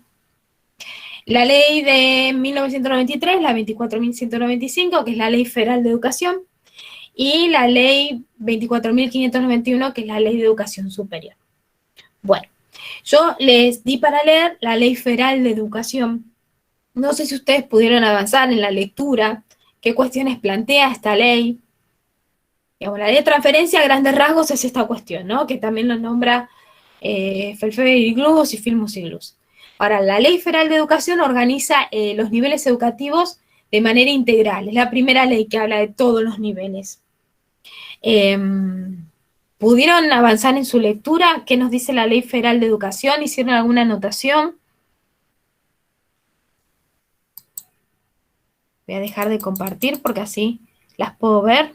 La ley de 1993, la 24.195, que es la Ley Federal de Educación, y la ley 24.591, que es la Ley de Educación Superior. Bueno, yo les di para leer la Ley Federal de Educación. No sé si ustedes pudieron avanzar en la lectura, qué cuestiones plantea esta ley. Digamos, la ley de transferencia a grandes rasgos es esta cuestión, ¿no? Que también lo nombra Felfer y Globos y Filmus y Glus. Ahora, la Ley Federal de Educación organiza los niveles educativos de manera integral. Es la primera ley que habla de todos los niveles. ¿Pudieron avanzar en su lectura? ¿Qué nos dice la Ley Federal de Educación? ¿Hicieron alguna anotación? Voy a dejar de compartir porque así las puedo ver.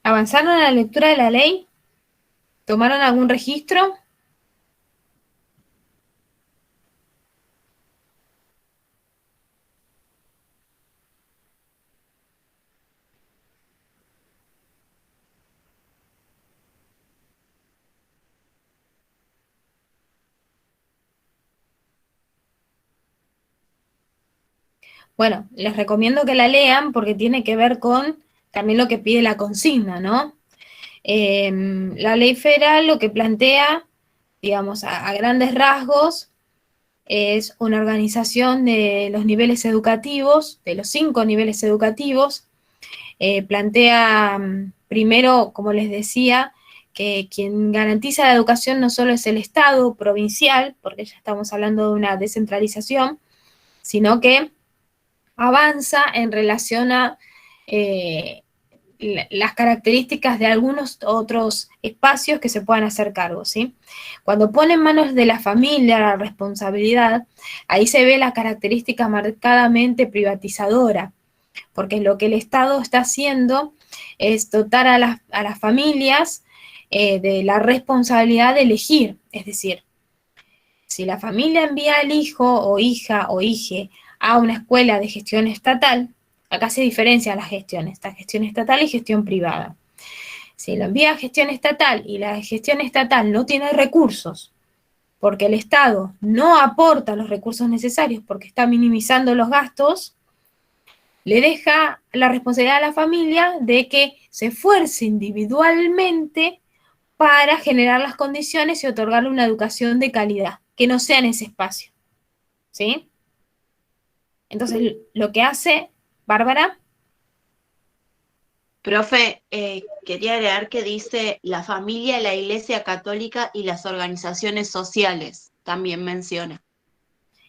¿Avanzaron en la lectura de la ley? ¿Tomaron algún registro? Bueno, les recomiendo que la lean porque tiene que ver con también lo que pide la consigna, ¿no? La ley federal lo que plantea, digamos, a grandes rasgos, es una organización de los niveles educativos, de los 5 niveles educativos. Plantea, primero, como les decía, que quien garantiza la educación no solo es el Estado provincial, porque ya estamos hablando de una descentralización, sino que avanza en relación a las características de algunos otros espacios que se puedan hacer cargo, ¿sí? Cuando pone en manos de la familia la responsabilidad, ahí se ve la característica marcadamente privatizadora, porque lo que el Estado está haciendo es dotar a las familias de la responsabilidad de elegir, es decir, si la familia envía al hijo o hija o hije a una escuela de gestión estatal, acá se diferencian las gestiones, está gestión estatal y gestión privada. Si lo envía a gestión estatal y la gestión estatal no tiene recursos, porque el Estado no aporta los recursos necesarios porque está minimizando los gastos, le deja la responsabilidad a la familia de que se esfuerce individualmente para generar las condiciones y otorgarle una educación de calidad, que no sea en ese espacio, ¿sí? Entonces, lo que hace Bárbara. Profe, quería agregar que dice la familia, la Iglesia Católica y las organizaciones sociales, también menciona.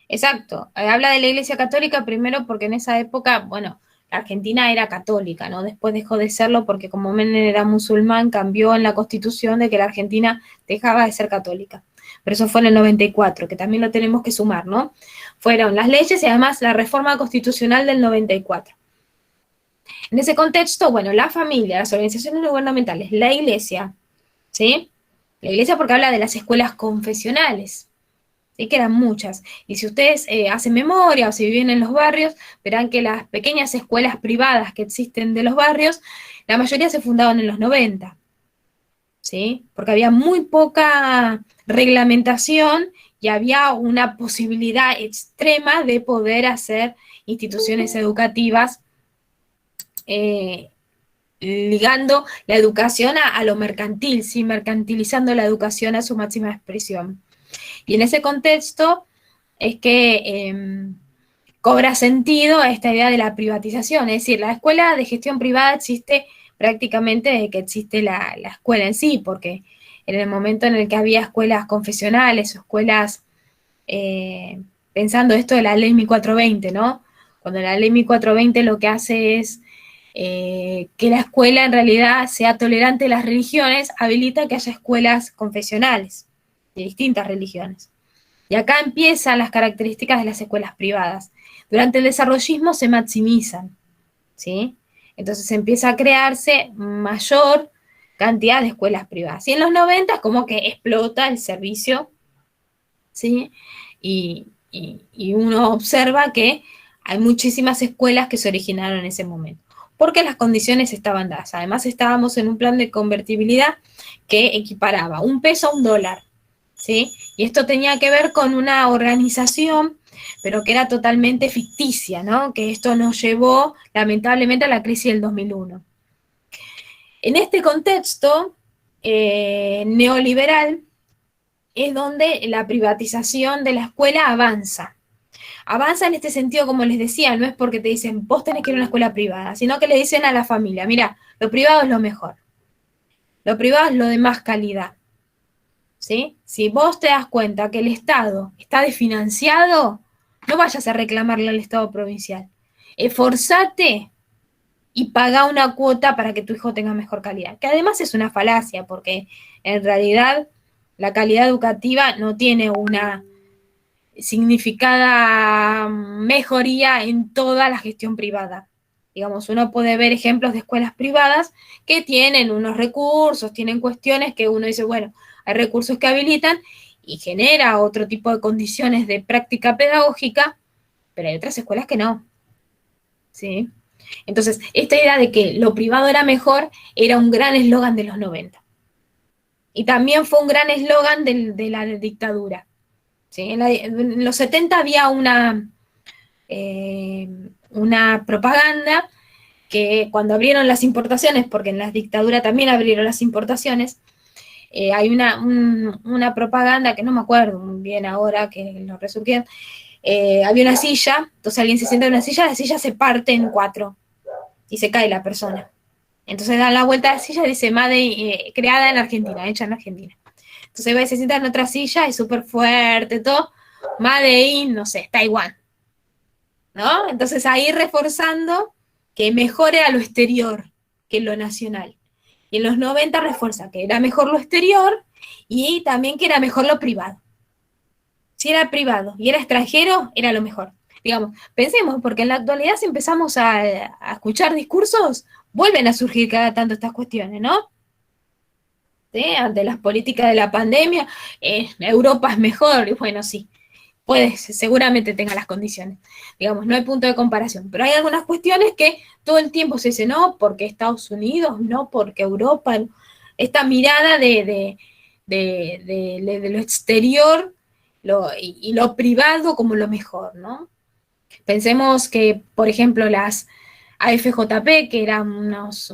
Exacto, habla de la Iglesia Católica primero porque en esa época, bueno, la Argentina era católica, ¿no? Después dejó de serlo porque como Menem era musulmán, cambió en la Constitución de que la Argentina dejaba de ser católica. Pero eso fue en el 94, que también lo tenemos que sumar, ¿no? Fueron las leyes y además la reforma constitucional del 94. En ese contexto, bueno, la familia, las organizaciones gubernamentales, la Iglesia, ¿sí? La Iglesia porque habla de las escuelas confesionales, ¿sí? Que eran muchas. Y si ustedes hacen memoria o si viven en los barrios, verán que las pequeñas escuelas privadas que existen de los barrios, la mayoría se fundaron en los 90, ¿sí? Porque había muy poca reglamentación y había una posibilidad extrema de poder hacer instituciones educativas ligando la educación a lo mercantil, ¿sí? Mercantilizando la educación a su máxima expresión. Y en ese contexto es que cobra sentido esta idea de la privatización, es decir, la escuela de gestión privada existe prácticamente desde que existe la escuela en sí, porque en el momento en el que había escuelas confesionales o escuelas pensando esto de la ley 1420, ¿no? Cuando la ley 1420 lo que hace es que la escuela en realidad sea tolerante a las religiones, habilita que haya escuelas confesionales de distintas religiones. Y acá empiezan las características de las escuelas privadas. Durante el desarrollismo se maximizan, ¿sí? Entonces empieza a crearse mayor cantidad de escuelas privadas. Y en los 90 es como que explota el servicio, ¿sí? Y uno observa que hay muchísimas escuelas que se originaron en ese momento, porque las condiciones estaban dadas. Además estábamos en un plan de convertibilidad que equiparaba un peso a un dólar, ¿sí? Y esto tenía que ver con una organización, pero que era totalmente ficticia, ¿no? Que esto nos llevó, lamentablemente, a la crisis del 2001. En este contexto neoliberal es donde la privatización de la escuela avanza. Avanza en este sentido, como les decía, no es porque te dicen, vos tenés que ir a una escuela privada, sino que le dicen a la familia, mira, lo privado es lo mejor, lo privado es lo de más calidad, ¿sí? Si vos te das cuenta que el Estado está desfinanciado, no vayas a reclamarle al Estado provincial. Esforzate y paga una cuota para que tu hijo tenga mejor calidad, que además es una falacia, porque en realidad la calidad educativa no tiene una significada mejoría en toda la gestión privada. Digamos, uno puede ver ejemplos de escuelas privadas que tienen unos recursos, tienen cuestiones que uno dice, bueno, hay recursos que habilitan y genera otro tipo de condiciones de práctica pedagógica, pero hay otras escuelas que no, ¿sí? Entonces, esta idea de que lo privado era mejor era un gran eslogan de los 90. Y también fue un gran eslogan de la dictadura. ¿Sí? En los 70 había una propaganda que cuando abrieron las importaciones, porque en la dictadura también abrieron las importaciones, hay una propaganda que no me acuerdo muy bien ahora que lo resurgieron, había una silla, entonces alguien se sienta en una silla, la silla se parte en 4 y se cae la persona. Entonces dan la vuelta a la silla y dice, creada en Argentina, hecha en Argentina. Entonces va y se sienta en otra silla, es súper fuerte, todo, Made in, no sé, Taiwán, ¿no? Entonces ahí reforzando que mejor era lo exterior que lo nacional. Y en los 90 refuerza que era mejor lo exterior y también que era mejor lo privado. Si era privado y era extranjero, era lo mejor. Digamos, pensemos, porque en la actualidad si empezamos a escuchar discursos, vuelven a surgir cada tanto estas cuestiones, ¿no? ¿Sí? Ante las políticas de la pandemia, Europa es mejor, y bueno, sí, seguramente tenga las condiciones. Digamos, no hay punto de comparación, pero hay algunas cuestiones que todo el tiempo se dice, no, porque Estados Unidos, no, porque Europa, esta mirada de lo exterior y lo privado como lo mejor, ¿no? Pensemos que, por ejemplo, las AFJP, que eran unos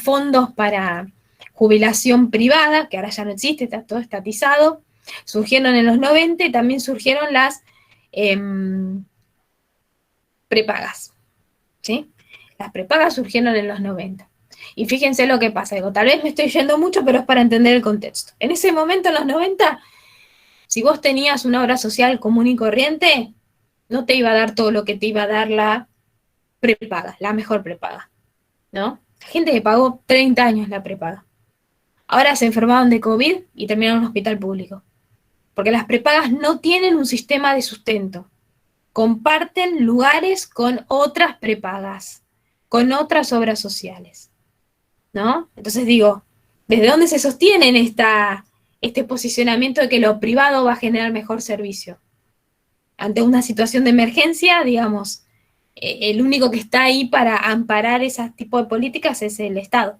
fondos para jubilación privada, que ahora ya no existe, está todo estatizado, surgieron en los 90 y también surgieron las prepagas, ¿sí? Las prepagas surgieron en los 90. Y fíjense lo que pasa, digo, tal vez me estoy yendo mucho, pero es para entender el contexto. En ese momento, en los 90, si vos tenías una obra social común y corriente, no te iba a dar todo lo que te iba a dar la prepaga, la mejor prepaga, ¿no? La gente que pagó 30 años la prepaga. Ahora se enfermaron de COVID y terminaron en un hospital público. Porque las prepagas no tienen un sistema de sustento. Comparten lugares con otras prepagas, con otras obras sociales, ¿no? Entonces digo, ¿desde dónde se sostiene este posicionamiento de que lo privado va a generar mejor servicio? Ante una situación de emergencia, digamos, el único que está ahí para amparar ese tipo de políticas es el Estado,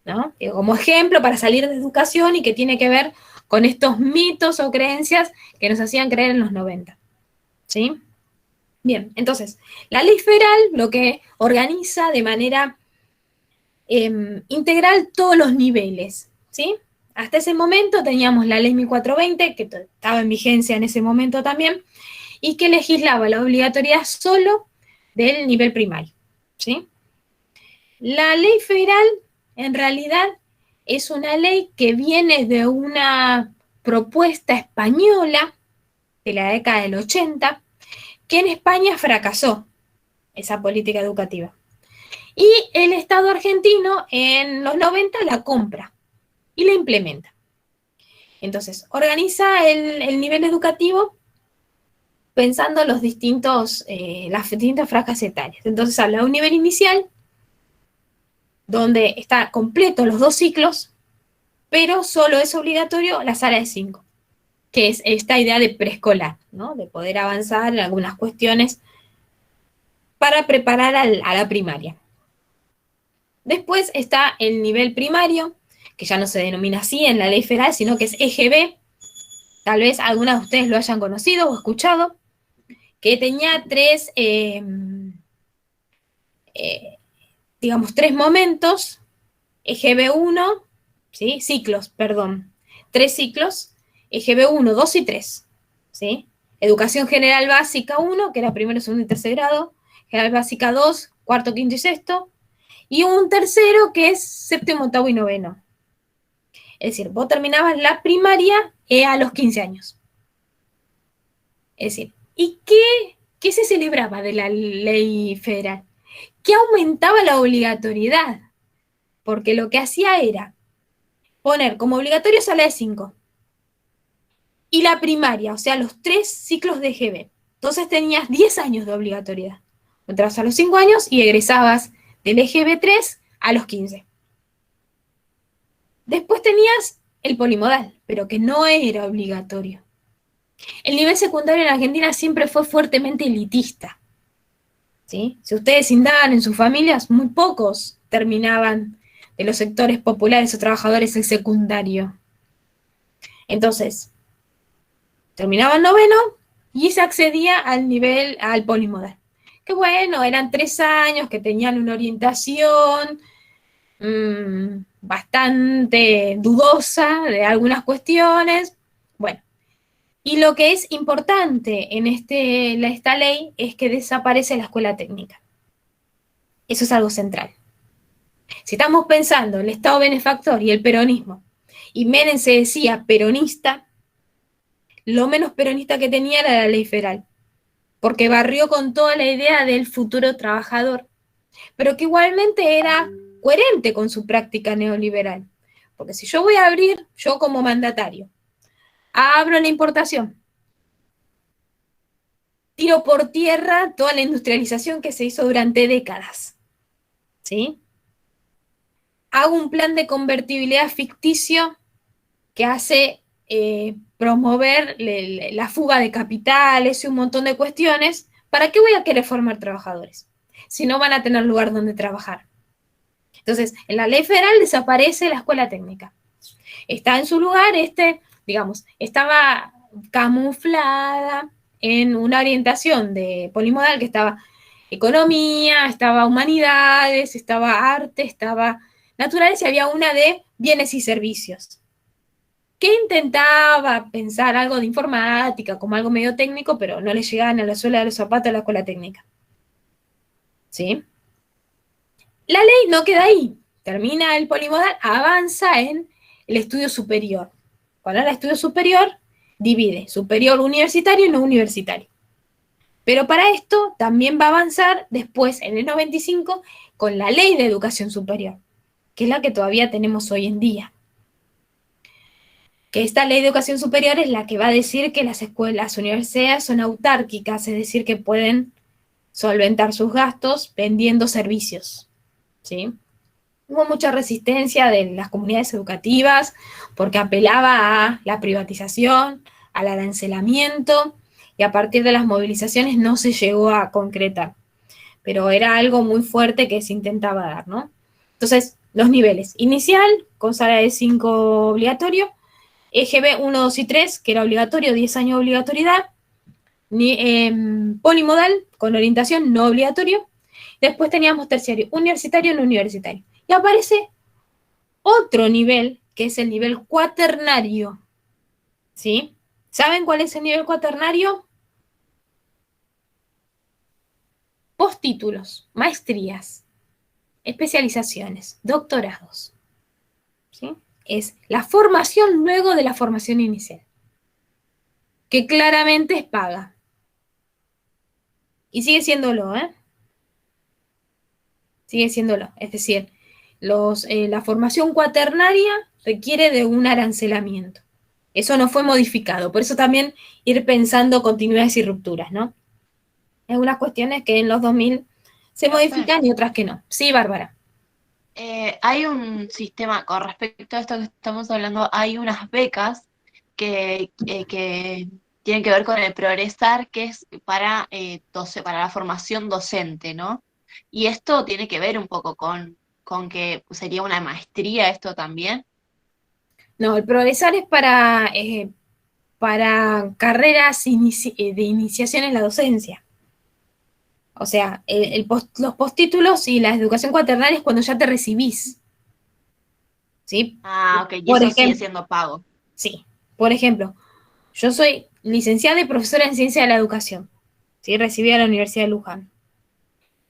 ¿no? Como ejemplo para salir de educación y que tiene que ver con estos mitos o creencias que nos hacían creer en los 90, ¿sí? Bien, entonces, la ley federal lo que organiza de manera integral todos los niveles, ¿sí? Hasta ese momento teníamos la ley 1420, que estaba en vigencia en ese momento también, y que legislaba la obligatoriedad solo del nivel primario, ¿sí? La ley federal, en realidad, es una ley que viene de una propuesta española, de la década del 80, que en España fracasó esa política educativa. Y el Estado argentino en los 90 la compra y la implementa. Entonces, organiza el nivel educativo pensando en las distintas franjas etarias. Entonces, habla de un nivel inicial, donde está completo los 2 ciclos, pero solo es obligatorio la sala de 5, que es esta idea de preescolar, ¿no? De poder avanzar en algunas cuestiones para preparar a la primaria. Después está el nivel primario, que ya no se denomina así en la ley federal, sino que es EGB. Tal vez algunas de ustedes lo hayan conocido o escuchado, que tenía tres momentos, EGB1, ¿sí? Ciclos, perdón, 3 ciclos, EGB1, 2 y 3, ¿sí? Educación General Básica 1, que era primero, segundo y tercer grado, General Básica 2, cuarto, quinto y sexto, y un tercero que es séptimo, octavo y noveno. Es decir, vos terminabas la primaria a los 15 años. Es decir, ¿y qué se celebraba de la ley federal? Que aumentaba la obligatoriedad, porque lo que hacía era poner como obligatorio sala de 5 y la primaria, o sea, los 3 ciclos de EGB. Entonces tenías 10 años de obligatoriedad. Entrabas a los 5 años y egresabas del EGB 3 a los 15. Después tenías el polimodal, pero que no era obligatorio. El nivel secundario en Argentina siempre fue fuertemente elitista, ¿sí? Si ustedes indagan en sus familias, muy pocos terminaban de los sectores populares o trabajadores el secundario. Entonces, terminaba el noveno y se accedía al polimodal. Que bueno, eran 3 años que tenían una orientación bastante dudosa de algunas cuestiones. Bueno, y lo que es importante en esta ley es que desaparece la escuela técnica. Eso es algo central. Si estamos pensando en el Estado benefactor y el peronismo, y Menem se decía peronista, lo menos peronista que tenía era la ley federal, porque barrió con toda la idea del futuro trabajador, pero que igualmente era coherente con su práctica neoliberal. Porque si yo voy a abrir, yo como mandatario, abro la importación, tiro por tierra toda la industrialización que se hizo durante décadas, ¿sí? Hago un plan de convertibilidad ficticio que hace promover la fuga de capitales y un montón de cuestiones. ¿Para qué voy a querer formar trabajadores si no van a tener lugar donde trabajar? Entonces, en la ley federal desaparece la escuela técnica. Está en su lugar estaba camuflada en una orientación de polimodal que estaba economía, estaba humanidades, estaba arte, estaba naturales y había una de bienes y servicios, que intentaba pensar algo de informática como algo medio técnico, pero no le llegaban a la suela de los zapatos a la escuela técnica. ¿Sí? La ley no queda ahí, termina el polimodal, avanza en el estudio superior. Cuando habla de estudio superior, divide superior universitario y no universitario. Pero para esto también va a avanzar después, en el 95, con la ley de educación superior, que es la que todavía tenemos hoy en día. Que esta ley de educación superior es la que va a decir que las escuelas, universidades son autárquicas, es decir, que pueden solventar sus gastos vendiendo servicios, ¿sí? Hubo mucha resistencia de las comunidades educativas porque apelaba a la privatización, al arancelamiento, y a partir de las movilizaciones no se llegó a concretar, pero era algo muy fuerte que se intentaba dar, ¿no? Entonces, los niveles: inicial, con sala de 5 obligatorio, EGB 1, 2 y 3, que era obligatorio, 10 años de obligatoriedad, polimodal, con orientación no obligatorio. Después teníamos terciario, universitario, no universitario. Y aparece otro nivel, que es el nivel cuaternario, ¿sí? ¿Saben cuál es el nivel cuaternario? Postítulos, maestrías, especializaciones, doctorados, ¿sí? Es la formación luego de la formación inicial. que claramente es paga. Y sigue siéndolo, ¿eh? Sigue siéndolo. Es decir, la formación cuaternaria requiere de un arancelamiento. Eso no fue modificado. Por eso también ir pensando continuidades y rupturas, ¿no? Hay unas cuestiones que en los 2000 se modifican y otras que no. Sí, Bárbara. Hay un sistema, con respecto a esto que estamos hablando, hay unas becas que tienen que ver con el progresar, que es para la formación docente, ¿no? Y esto tiene que ver un poco con que sería una maestría esto también. No, el progresar es para carreras de iniciación en la docencia. O sea, los postítulos y la educación cuaternaria es cuando ya te recibís. ¿Sí? Ah, ok, y Por eso sigue ejemplo, siendo pago. sí. Por ejemplo, yo soy licenciada y profesora en ciencia de la educación. ¿Sí? Recibí a la Universidad de Luján.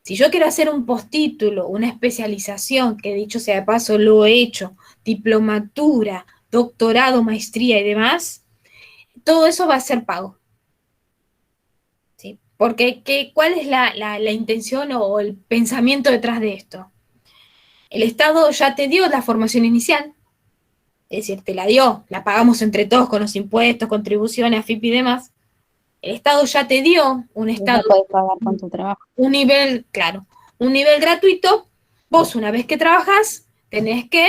Si yo quiero hacer un postítulo, una especialización, que dicho sea de paso lo he hecho, diplomatura, doctorado, maestría y demás, todo eso va a ser pago. ¿Sí? Porque, ¿cuál es la intención o el pensamiento detrás de esto? El Estado ya te dio la formación inicial, es decir, te la dio, la pagamos entre todos con los impuestos, contribuciones, AFIP y demás. El Estado ya te dio un Y la Estado, puedes pagar con tu trabajo. un nivel, claro, un nivel gratuito. Vos, una vez que trabajas, tenés que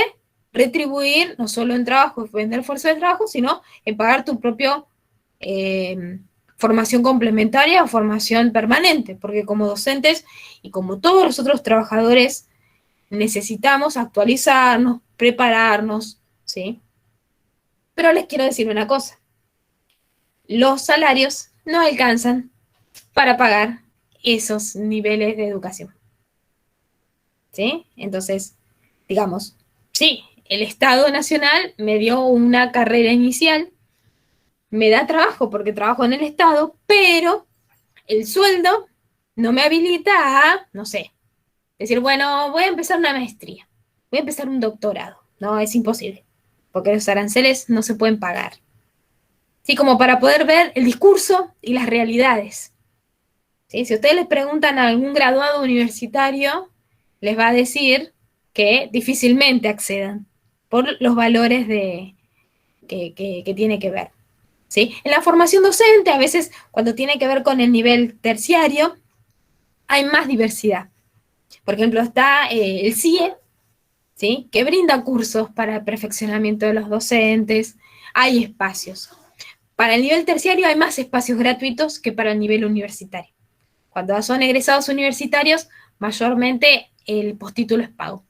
retribuir, no solo en trabajo, en el esfuerzo de trabajo, sino en pagar tu propio formación complementaria o formación permanente, porque como docentes y como todos los otros trabajadores necesitamos actualizarnos, prepararnos, ¿sí? Pero les quiero decir una cosa, los salarios no alcanzan para pagar esos niveles de educación, ¿sí? Entonces, digamos, sí, el Estado Nacional me dio una carrera inicial, me da trabajo porque trabajo en el Estado, pero el sueldo no me habilita a, no sé, decir, bueno, voy a empezar una maestría, voy a empezar un doctorado. No, es imposible, porque los aranceles no se pueden pagar. Sí, como para poder ver el discurso y las realidades. ¿Sí? Si ustedes les preguntan a algún graduado universitario, les va a decir que difícilmente accedan por los valores que tiene que ver. ¿Sí? En la formación docente, a veces cuando tiene que ver con el nivel terciario, hay más diversidad. Por ejemplo, está el CIE, ¿sí? Que brinda cursos para el perfeccionamiento de los docentes, hay espacios. Para el nivel terciario hay más espacios gratuitos que para el nivel universitario. Cuando son egresados universitarios, mayormente el postítulo es pago.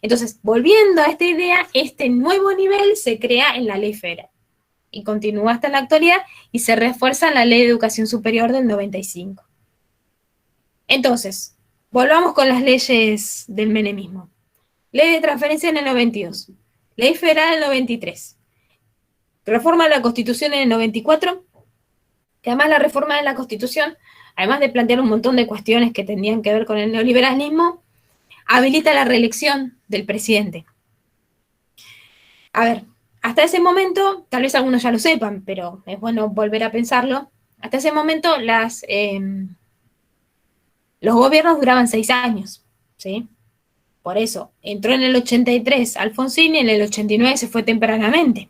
Entonces, volviendo a esta idea, este nuevo nivel se crea en la Ley Federal y continúa hasta la actualidad y se refuerza en la Ley de Educación Superior del 95. Entonces, volvamos con las leyes del menemismo. Ley de transferencia en el 92, Ley Federal en el 93, reforma de la Constitución en el 94, que además la reforma de la Constitución, además de plantear un montón de cuestiones que tenían que ver con el neoliberalismo, habilita la reelección del presidente. A ver, hasta ese momento, tal vez algunos ya lo sepan, pero es bueno volver a pensarlo, hasta ese momento los gobiernos duraban 6 años, ¿sí? Por eso, entró en el 83 Alfonsín y en el 89 se fue tempranamente.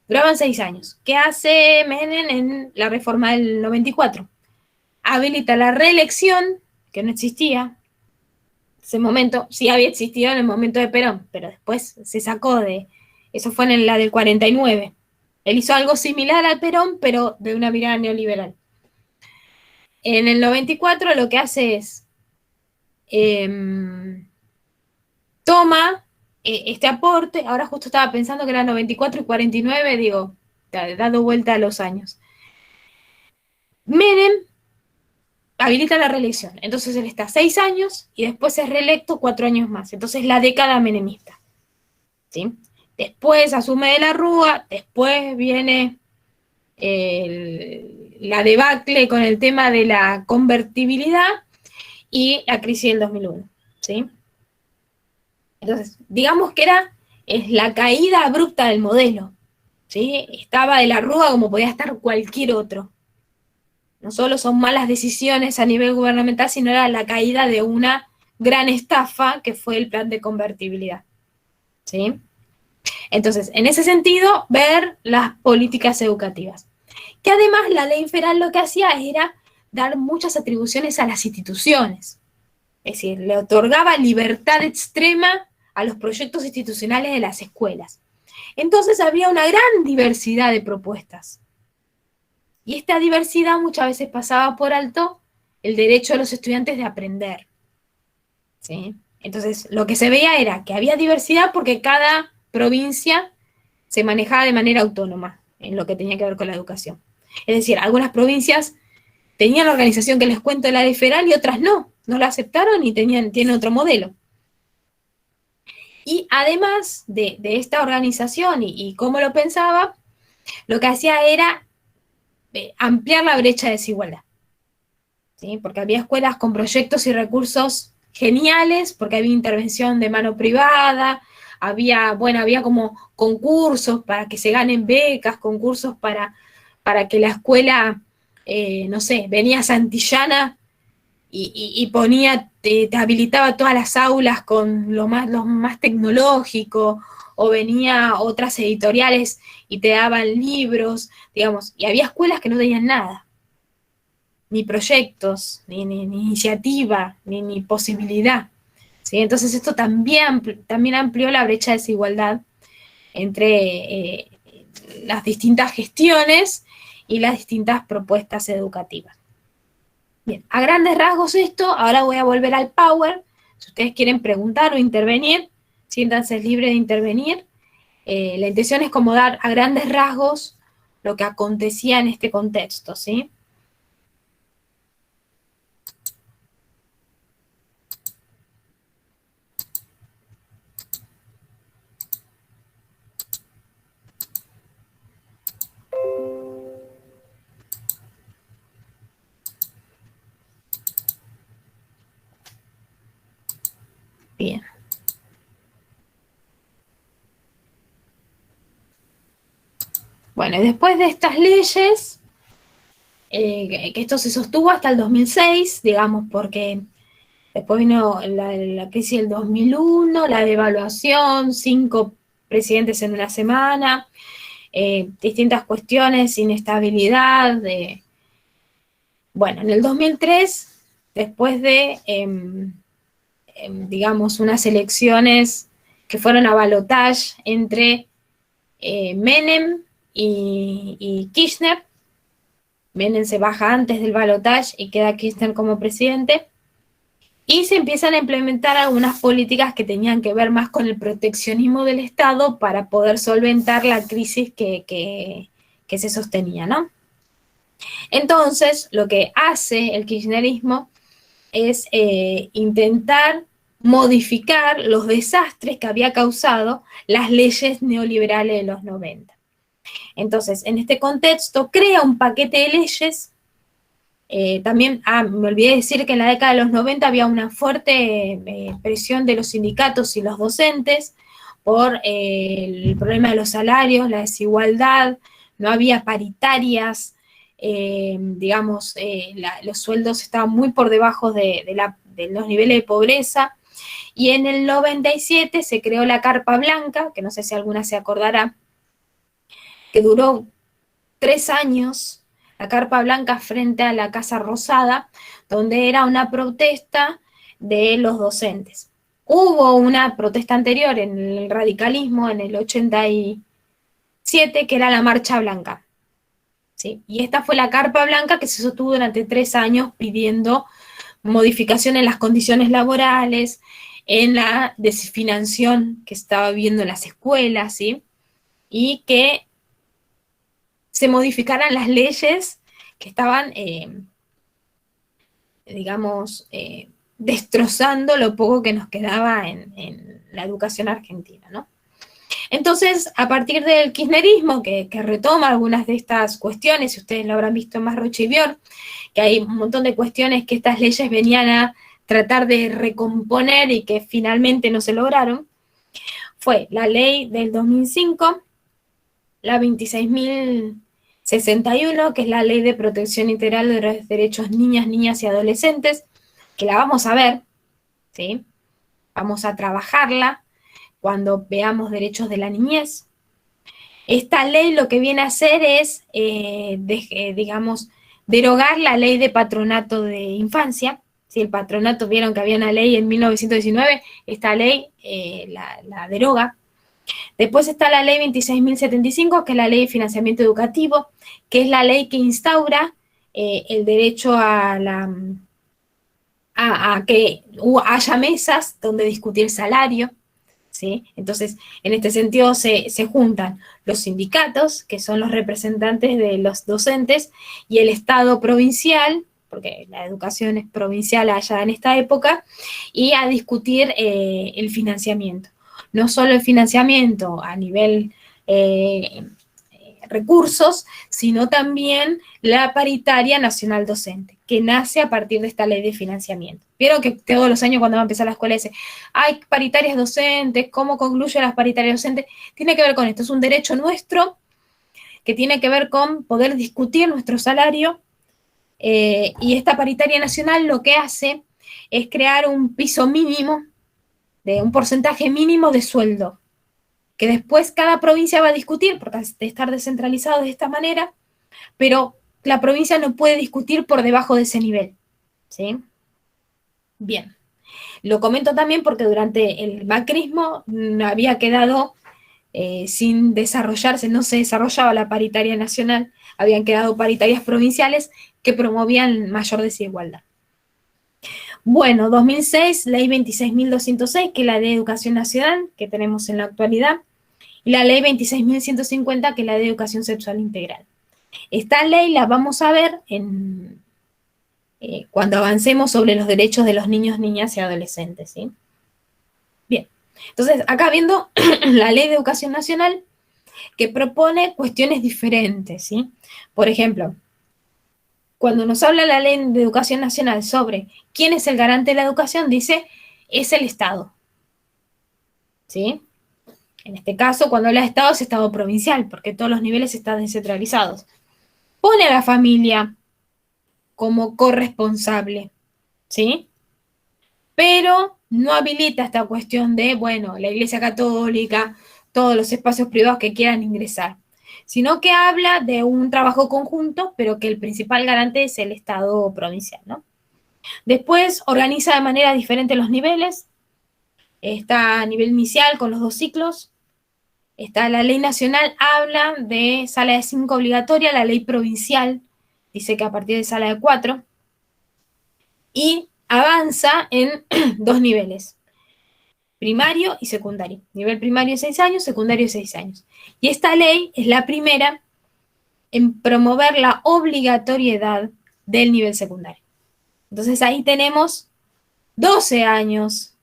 Duraban 6 años. ¿Qué hace Menem en la reforma del 94? Habilita la reelección, que no existía. Ese momento sí había existido en el momento de Perón, pero después se sacó de... Eso fue en la del 49. Él hizo algo similar al Perón, pero de una mirada neoliberal. En el 94 lo que hace es... toma este aporte, ahora justo estaba pensando que era 94 y 49, digo, dando vuelta a los años. Menem habilita la reelección, entonces él está 6 años y después es reelecto 4 años más, entonces la década menemista. ¿Sí? Después asume de la Rúa, después viene la debacle con el tema de la convertibilidad y la crisis del 2001. ¿Sí? Entonces, digamos que es la caída abrupta del modelo, ¿sí? Estaba de la Rúa como podía estar cualquier otro. No solo son malas decisiones a nivel gubernamental, sino era la caída de una gran estafa que fue el plan de convertibilidad, ¿sí? Entonces, en ese sentido, ver las políticas educativas. Que además la ley federal lo que hacía era dar muchas atribuciones a las instituciones. Es decir, le otorgaba libertad extrema a los proyectos institucionales de las escuelas. Entonces había una gran diversidad de propuestas. Y esta diversidad muchas veces pasaba por alto el derecho de los estudiantes de aprender, ¿sí? Entonces, lo que se veía era que había diversidad porque cada provincia se manejaba de manera autónoma en lo que tenía que ver con la educación. Es decir, algunas provincias tenían la organización que les cuento de la ley federal y otras no la aceptaron y tienen otro modelo. Y además de esta organización y cómo lo pensaba, lo que hacía era ampliar la brecha de desigualdad, ¿sí? Porque había escuelas con proyectos y recursos geniales, porque había intervención de mano privada, había como concursos para que se ganen becas, concursos para que la escuela, no sé, venía Santillana y ponía, te habilitaba todas las aulas con lo más tecnológico, o venía otras editoriales y te daban libros, digamos, y había escuelas que no tenían nada, ni proyectos, ni iniciativa, ni posibilidad, ¿sí? Entonces esto también amplió la brecha de desigualdad entre las distintas gestiones y las distintas propuestas educativas. Bien, a grandes rasgos esto, ahora voy a volver al Power. Si ustedes quieren preguntar o intervenir, siéntanse libres de intervenir. La intención es como dar a grandes rasgos lo que acontecía en este contexto, ¿sí? Bien. Bueno, y después de estas leyes, que esto se sostuvo hasta el 2006, digamos, porque después vino la crisis del 2001, la devaluación, 5 presidentes en una semana, distintas cuestiones, inestabilidad. Bueno, en el 2003, después de, digamos, unas elecciones que fueron a balotage entre Menem y Kirchner. Menem se baja antes del balotaje y queda Kirchner como presidente, y se empiezan a implementar algunas políticas que tenían que ver más con el proteccionismo del Estado para poder solventar la crisis que se sostenía, ¿no? Entonces, lo que hace el kirchnerismo es intentar modificar los desastres que había causado las leyes neoliberales de los 90. Entonces, en este contexto, crea un paquete de leyes. También, me olvidé decir que en la década de los 90 había una fuerte presión de los sindicatos y los docentes por el problema de los salarios, la desigualdad, no había paritarias, digamos, los sueldos estaban muy por debajo de los niveles de pobreza. Y en el 97 se creó la Carpa Blanca, que no sé si alguna se acordará, que duró 3 años, la Carpa Blanca frente a la Casa Rosada, donde era una protesta de los docentes. Hubo una protesta anterior en el radicalismo, en el 87, que era la Marcha Blanca, ¿sí? Y esta fue la Carpa Blanca que se sostuvo durante 3 años pidiendo modificación en las condiciones laborales, en la desfinanciación que estaba viviendo en las escuelas, ¿sí? Y que se modificaran las leyes que estaban, digamos, destrozando lo poco que nos quedaba en la educación argentina, ¿no? Entonces, a partir del kirchnerismo, que retoma algunas de estas cuestiones, y ustedes lo habrán visto en Masrocha y Bior, que hay un montón de cuestiones que estas leyes venían a tratar de recomponer y que finalmente no se lograron, fue la ley del 2005, la 26.061, que es la Ley de Protección Integral de los Derechos Niñas, Niñas y Adolescentes, que la vamos a ver, ¿sí? Vamos a trabajarla cuando veamos derechos de la niñez. Esta ley lo que viene a hacer es, digamos, derogar la ley de patronato de infancia. Si el patronato, vieron que había una ley en 1919, esta ley la deroga. Después está la ley 26.075, que es la ley de financiamiento educativo, que es la ley que instaura el derecho a que haya mesas donde discutir salario, ¿sí? Entonces, en este sentido se juntan los sindicatos, que son los representantes de los docentes, y el Estado provincial, porque la educación es provincial allá en esta época, y a discutir el financiamiento. No solo el financiamiento a nivel recursos, sino también la paritaria nacional docente, que nace a partir de esta ley de financiamiento. Vieron que todos los años cuando va a empezar la escuela dice, hay paritarias docentes, ¿cómo concluyen las paritarias docentes? Tiene que ver con esto, es un derecho nuestro que tiene que ver con poder discutir nuestro salario, y esta paritaria nacional lo que hace es crear un piso mínimo, de un porcentaje mínimo de sueldo, que después cada provincia va a discutir, por estar descentralizado de esta manera, pero la provincia no puede discutir por debajo de ese nivel, ¿sí? Bien. Lo comento también porque durante el macrismo había quedado sin desarrollarse, no se desarrollaba la paritaria nacional, habían quedado paritarias provinciales que promovían mayor desigualdad. Bueno, 2006, ley 26.206, que es la de Educación Nacional, que tenemos en la actualidad, y la ley 26.150, que es la de Educación Sexual Integral. Esta ley la vamos a ver cuando avancemos sobre los derechos de los niños, niñas y adolescentes, ¿sí? Bien, entonces acá viendo la ley de Educación Nacional, que propone cuestiones diferentes, ¿sí? Por ejemplo, cuando nos habla la ley de Educación Nacional sobre quién es el garante de la educación, dice, es el Estado, ¿sí? En este caso, cuando habla de Estado, es Estado provincial, porque todos los niveles están descentralizados. Pone a la familia como corresponsable, ¿sí? Pero no habilita esta cuestión de, bueno, la Iglesia Católica, todos los espacios privados que quieran ingresar, sino que habla de un trabajo conjunto, pero que el principal garante es el Estado provincial, ¿no? Después organiza de manera diferente los niveles. Está a nivel inicial con los 2 ciclos. Está la ley nacional, habla de sala de 5 obligatoria, la ley provincial dice que a partir de sala de 4, y avanza en 2 niveles, primario y secundario. Nivel primario 6 años, secundario 6 años. Y esta ley es la primera en promover la obligatoriedad del nivel secundario. Entonces ahí tenemos 12 años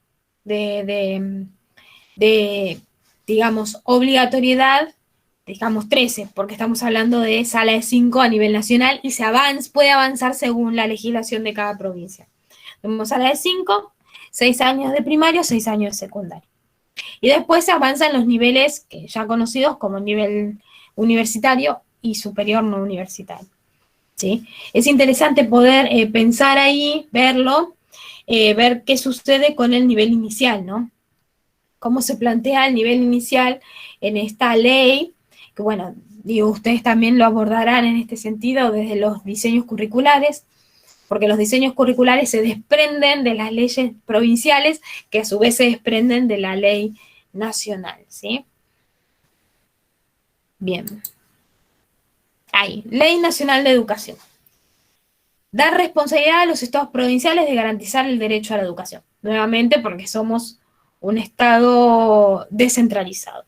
de digamos, obligatoriedad, digamos 13, porque estamos hablando de sala de 5 a nivel nacional y puede avanzar según la legislación de cada provincia. Tenemos sala de 5, 6 años de primario, 6 años de secundario. Y después se avanzan los niveles que ya conocidos como nivel universitario y superior no universitario, ¿sí? Es interesante poder pensar ahí, verlo, ver qué sucede con el nivel inicial, ¿no? Cómo se plantea el nivel inicial en esta ley, que bueno, digo, ustedes también lo abordarán en este sentido desde los diseños curriculares, porque los diseños curriculares se desprenden de las leyes provinciales, que a su vez se desprenden de la ley nacional, ¿sí? Bien. Ahí, Ley Nacional de Educación. Da responsabilidad a los estados provinciales de garantizar el derecho a la educación. Nuevamente, porque somos un estado descentralizado.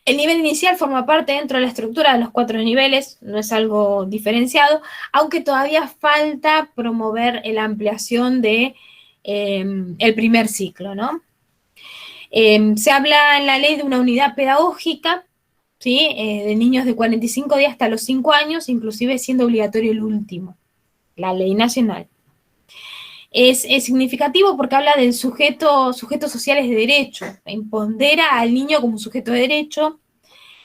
El nivel inicial forma parte dentro de la estructura de los 4 niveles, no es algo diferenciado, aunque todavía falta promover la ampliación de el primer ciclo, ¿no? Se habla en la ley de una unidad pedagógica, ¿sí? De niños de 45 días hasta los 5 años, inclusive siendo obligatorio el último, la ley nacional. Es significativo porque habla del sujetos sociales de derecho, pondera al niño como un sujeto de derecho,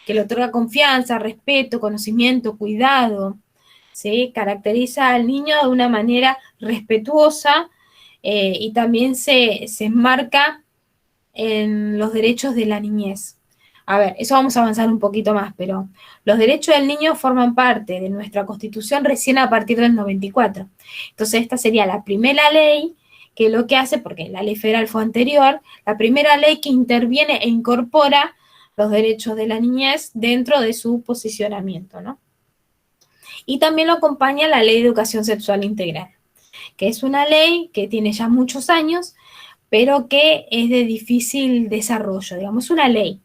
que le otorga confianza, respeto, conocimiento, cuidado, ¿sí? Caracteriza al niño de una manera respetuosa y también se enmarca en los derechos de la niñez. A ver, eso vamos a avanzar un poquito más, pero los derechos del niño forman parte de nuestra Constitución recién a partir del 94. Entonces, esta sería la primera ley que lo que hace, porque la ley federal fue anterior, la primera ley que interviene e incorpora los derechos de la niñez dentro de su posicionamiento, ¿no? Y también lo acompaña la Ley de Educación Sexual Integral, que es una ley que tiene ya muchos años, pero que es de difícil desarrollo, digamos, una ley.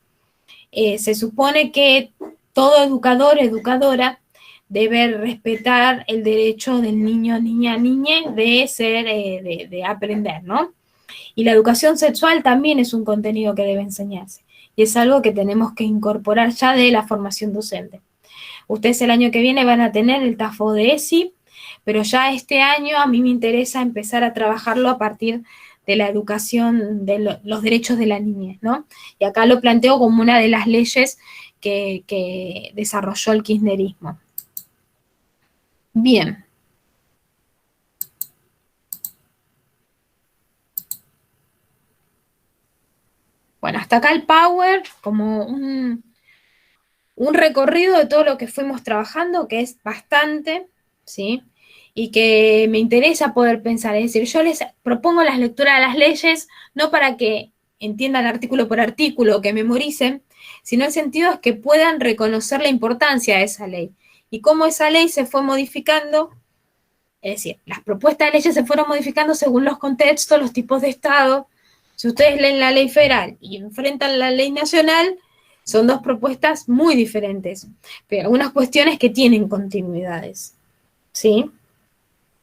Se supone que todo educador, educadora, debe respetar el derecho del niño, niña, niñe de ser, de aprender, ¿no? Y la educación sexual también es un contenido que debe enseñarse. Y es algo que tenemos que incorporar ya de la formación docente. Ustedes el año que viene van a tener el TAFO de ESI, pero ya este año a mí me interesa empezar a trabajarlo a partir de la educación de los derechos de la niñez, ¿no? Y acá lo planteo como una de las leyes que desarrolló el kirchnerismo. Bien. Bueno, hasta acá el Power, como un recorrido de todo lo que fuimos trabajando, que es bastante, ¿sí? Y que me interesa poder pensar. Es decir, yo les propongo las lecturas de las leyes, no para que entiendan artículo por artículo, que memoricen, sino el sentido es que puedan reconocer la importancia de esa ley y cómo esa ley se fue modificando. Es decir, las propuestas de leyes se fueron modificando según los contextos, los tipos de Estado. Si ustedes leen la ley federal y enfrentan la ley nacional, son dos propuestas muy diferentes, pero algunas cuestiones que tienen continuidades, ¿sí?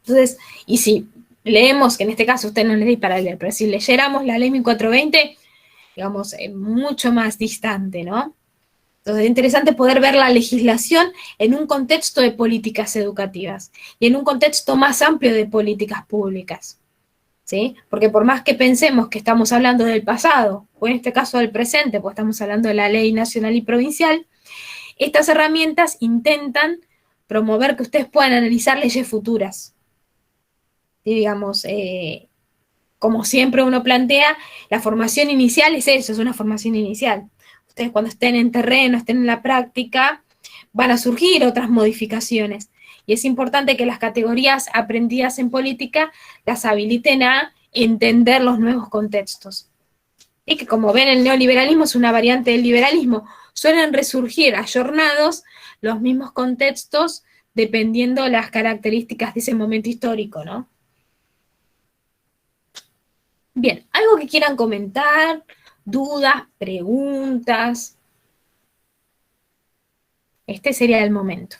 Entonces, y si leemos, que en este caso usted no le di para leer, pero si leyéramos la ley 1420, digamos, mucho más distante, ¿no? Entonces, es interesante poder ver la legislación en un contexto de políticas educativas y en un contexto más amplio de políticas públicas, ¿sí? Porque por más que pensemos que estamos hablando del pasado, o en este caso del presente, pues estamos hablando de la ley nacional y provincial, estas herramientas intentan promover que ustedes puedan analizar leyes futuras. Y digamos, como siempre uno plantea, la formación inicial es eso, es una formación inicial. Ustedes cuando estén en terreno, estén en la práctica, van a surgir otras modificaciones. Y es importante que las categorías aprendidas en política las habiliten a entender los nuevos contextos. Y que como ven, el neoliberalismo es una variante del liberalismo. Suelen resurgir ayornados los mismos contextos dependiendo de las características de ese momento histórico, ¿no? Bien, ¿algo que quieran comentar? ¿Dudas? ¿Preguntas? Este sería el momento.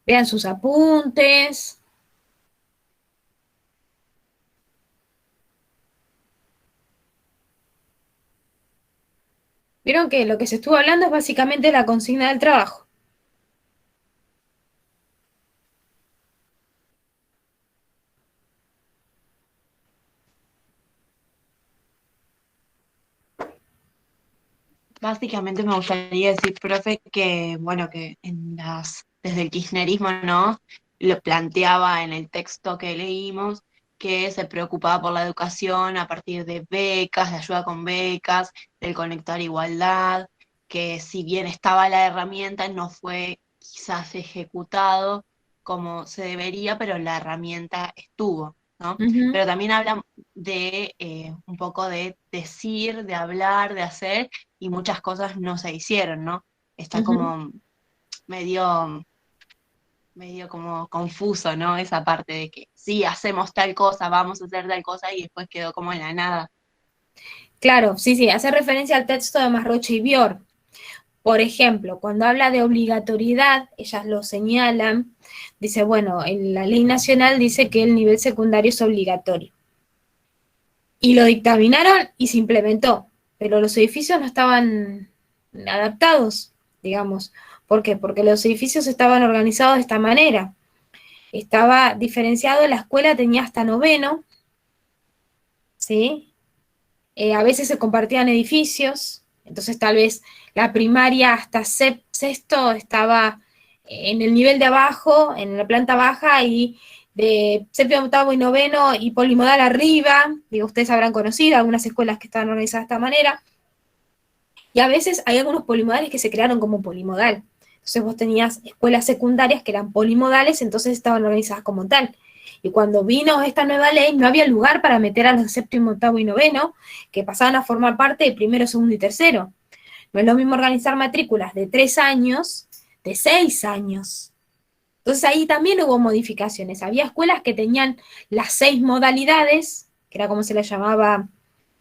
Vean sus apuntes. Vieron que lo que se estuvo hablando es básicamente la consigna del trabajo. Básicamente me gustaría decir, profe, que bueno, desde el kirchnerismo, ¿no? Lo planteaba en el texto que leímos, que se preocupaba por la educación a partir de becas, de ayuda con becas, del Conectar Igualdad, que si bien estaba la herramienta, no fue quizás ejecutado como se debería, pero la herramienta estuvo, ¿no? Ujú, Pero también habla de un poco de decir, de hablar, de hacer, y muchas cosas no se hicieron, ¿no? Está ujú. como medio, medio como confuso, ¿no? Esa parte de que sí, hacemos tal cosa, vamos a hacer tal cosa y después quedó como en la nada. Claro, sí, sí, hace referencia al texto de Marroche y Bior. Por ejemplo, cuando habla de obligatoriedad, ellas lo señalan, dice, bueno, en la ley nacional dice que el nivel secundario es obligatorio. Y lo dictaminaron y se implementó, pero los edificios no estaban adaptados, digamos. ¿Por qué? Porque los edificios estaban organizados de esta manera. Estaba diferenciado, la escuela tenía hasta noveno, ¿sí? A veces se compartían edificios, entonces tal vez la primaria hasta sexto estaba en el nivel de abajo, en la planta baja, y de séptimo, octavo y noveno y polimodal arriba, digo, ustedes habrán conocido algunas escuelas que estaban organizadas de esta manera, y a veces hay algunos polimodales que se crearon como polimodal. Entonces vos tenías escuelas secundarias que eran polimodales, entonces estaban organizadas como tal. Y cuando vino esta nueva ley, no había lugar para meter a los de séptimo, octavo y noveno, que pasaban a formar parte de primero, segundo y tercero. No es lo mismo organizar matrículas de 3 años, de 6 años. Entonces ahí también hubo modificaciones. Había escuelas que tenían las 6 modalidades, que era como se les llamaba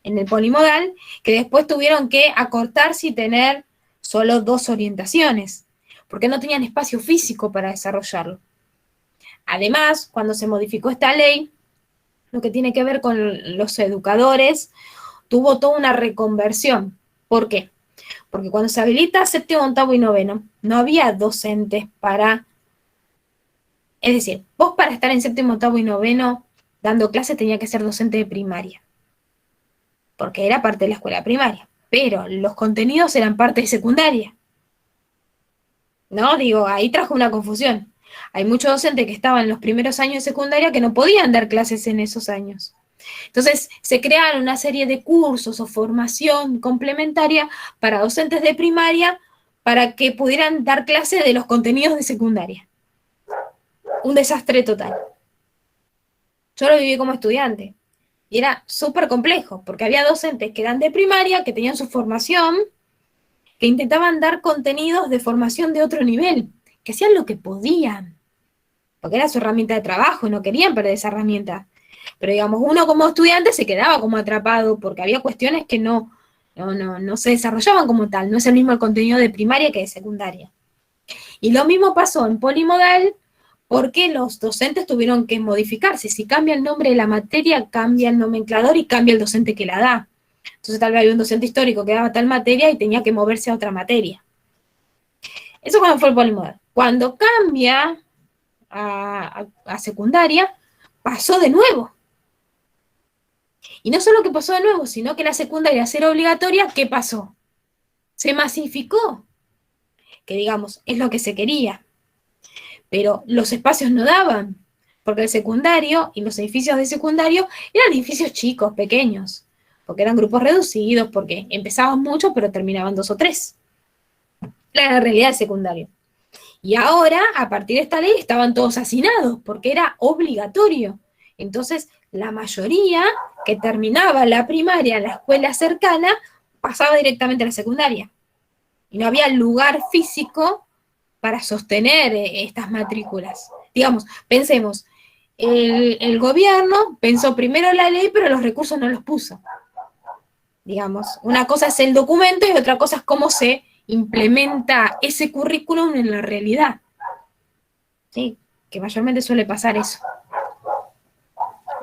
en el polimodal, que después tuvieron que acortarse y tener solo 2 orientaciones, porque no tenían espacio físico para desarrollarlo. Además, cuando se modificó esta ley, lo que tiene que ver con los educadores, tuvo toda una reconversión. ¿Por qué? Porque cuando se habilita séptimo, octavo y noveno, no había docentes para... Es decir, vos para estar en séptimo, octavo y noveno dando clases tenía que ser docente de primaria, porque era parte de la escuela primaria, pero los contenidos eran parte de secundaria. ¿No? Digo, ahí trajo una confusión. Hay muchos docentes que estaban en los primeros años de secundaria que no podían dar clases en esos años. Entonces, se crearon una serie de cursos o formación complementaria para docentes de primaria para que pudieran dar clases de los contenidos de secundaria. Un desastre total. Yo lo viví como estudiante y era súper complejo porque había docentes que eran de primaria, que tenían su formación, que intentaban dar contenidos de formación de otro nivel, que hacían lo que podían, porque era su herramienta de trabajo y no querían perder esa herramienta. Pero digamos, uno como estudiante se quedaba como atrapado porque había cuestiones que no se desarrollaban como tal, no es el mismo el contenido de primaria que de secundaria. Y lo mismo pasó en polimodal porque los docentes tuvieron que modificarse. Si cambia el nombre de la materia, cambia el nomenclador y cambia el docente que la da. Entonces tal vez había un docente histórico que daba tal materia y tenía que moverse a otra materia. Eso cuando fue el polimodal. Cuando cambia a secundaria, pasó de nuevo. Y no solo que pasó de nuevo, sino que la secundaria, al ser obligatoria, ¿qué pasó? Se masificó, que digamos, es lo que se quería. Pero los espacios no daban, porque el secundario y los edificios de secundario eran edificios chicos, pequeños, porque eran grupos reducidos, porque empezaban muchos, pero terminaban 2 o 3. La realidad del secundario. Y ahora, a partir de esta ley, estaban todos hacinados, porque era obligatorio. Entonces, la mayoría que terminaba la primaria en la escuela cercana, pasaba directamente a la secundaria. Y no había lugar físico para sostener estas matrículas. Digamos, pensemos, el gobierno pensó primero la ley, pero los recursos no los puso. Digamos, una cosa es el documento y otra cosa es cómo se implementa ese currículum en la realidad. Sí, que mayormente suele pasar eso.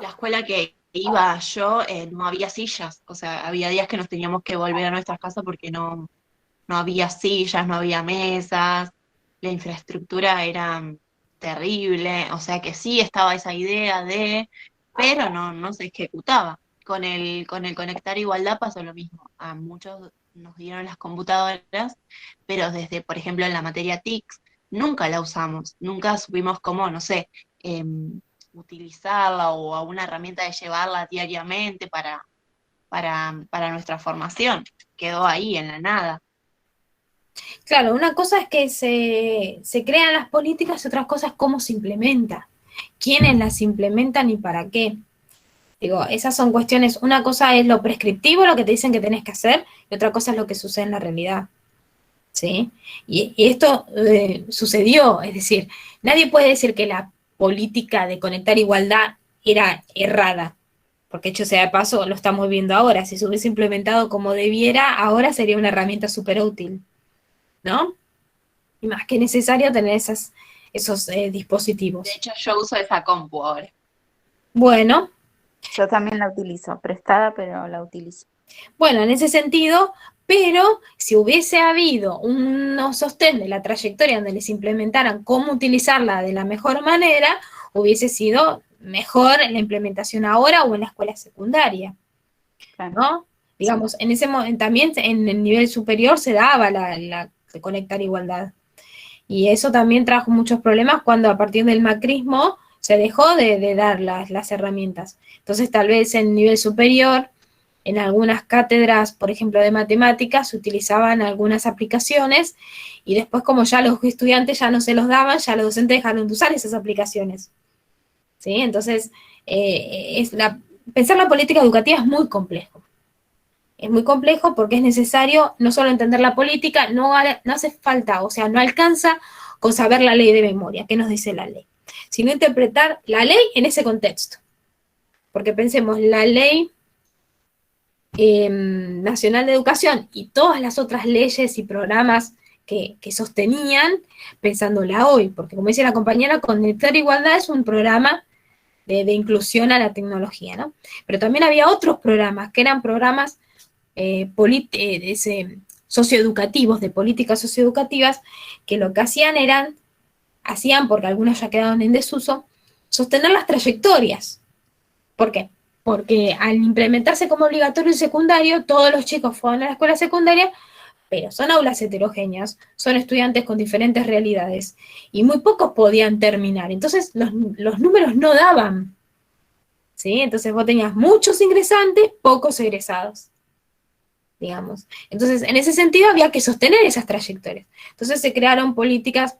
La escuela que iba yo, no había sillas, o sea, había días que nos teníamos que volver a nuestras casas porque no había sillas, no había mesas, la infraestructura era terrible, o sea que sí estaba esa idea pero no se ejecutaba. Con el Conectar Igualdad pasó lo mismo. A muchos nos dieron las computadoras, pero desde, por ejemplo, en la materia TICS, nunca la usamos, nunca supimos cómo, no sé, utilizarla o a una herramienta de llevarla diariamente para nuestra formación. Quedó ahí en la nada. Claro, una cosa es que se crean las políticas y otras cosas cómo se implementa, quiénes las implementan y para qué. Digo, esas son cuestiones, una cosa es lo prescriptivo, lo que te dicen que tenés que hacer, y otra cosa es lo que sucede en la realidad. ¿Sí? Y esto sucedió, es decir, nadie puede decir que la política de Conectar Igualdad era errada, porque hecho sea de paso, lo estamos viendo ahora, si se hubiese implementado como debiera, ahora sería una herramienta súper útil, ¿no? Y más que necesario tener esos dispositivos. De hecho, yo uso esa compu ahora. Bueno, Yo también la utilizo, prestada, pero la utilizo. bueno, en ese sentido, pero si hubiese habido un sostén de la trayectoria donde les implementaran cómo utilizarla de la mejor manera, hubiese sido mejor la implementación ahora o en la escuela secundaria. Claro. ¿no? Digamos, en ese momento también en el nivel superior se daba la de conectar igualdad. Y eso también trajo muchos problemas cuando a partir del macrismo se dejó de dar las herramientas. Entonces, tal vez en nivel superior, en algunas cátedras, por ejemplo, de matemáticas, se utilizaban algunas aplicaciones y después, como ya los estudiantes ya no se los daban, ya los docentes dejaron de usar esas aplicaciones. ¿Sí? Entonces, pensar la política educativa es muy complejo. Es muy complejo porque es necesario no solo entender la política, no hace falta, o sea, no alcanza con saber la ley de memoria, qué nos dice la ley, sino interpretar la ley en ese contexto. Porque pensemos, la ley nacional de educación y todas las otras leyes y programas que sostenían, pensándola hoy, porque como dice la compañera, Conectar Igualdad es un programa de inclusión a la tecnología, ¿no? Pero también había otros programas, que eran programas socioeducativos, de políticas socioeducativas, que lo que hacían, porque algunos ya quedaron en desuso, sostener las trayectorias. ¿Por qué? Porque al implementarse como obligatorio en secundario, todos los chicos fueron a la escuela secundaria, pero son aulas heterogéneas, son estudiantes con diferentes realidades, y muy pocos podían terminar. Entonces los números no daban, ¿sí? Entonces vos tenías muchos ingresantes, pocos egresados, digamos. Entonces, en ese sentido había que sostener esas trayectorias. Entonces se crearon políticas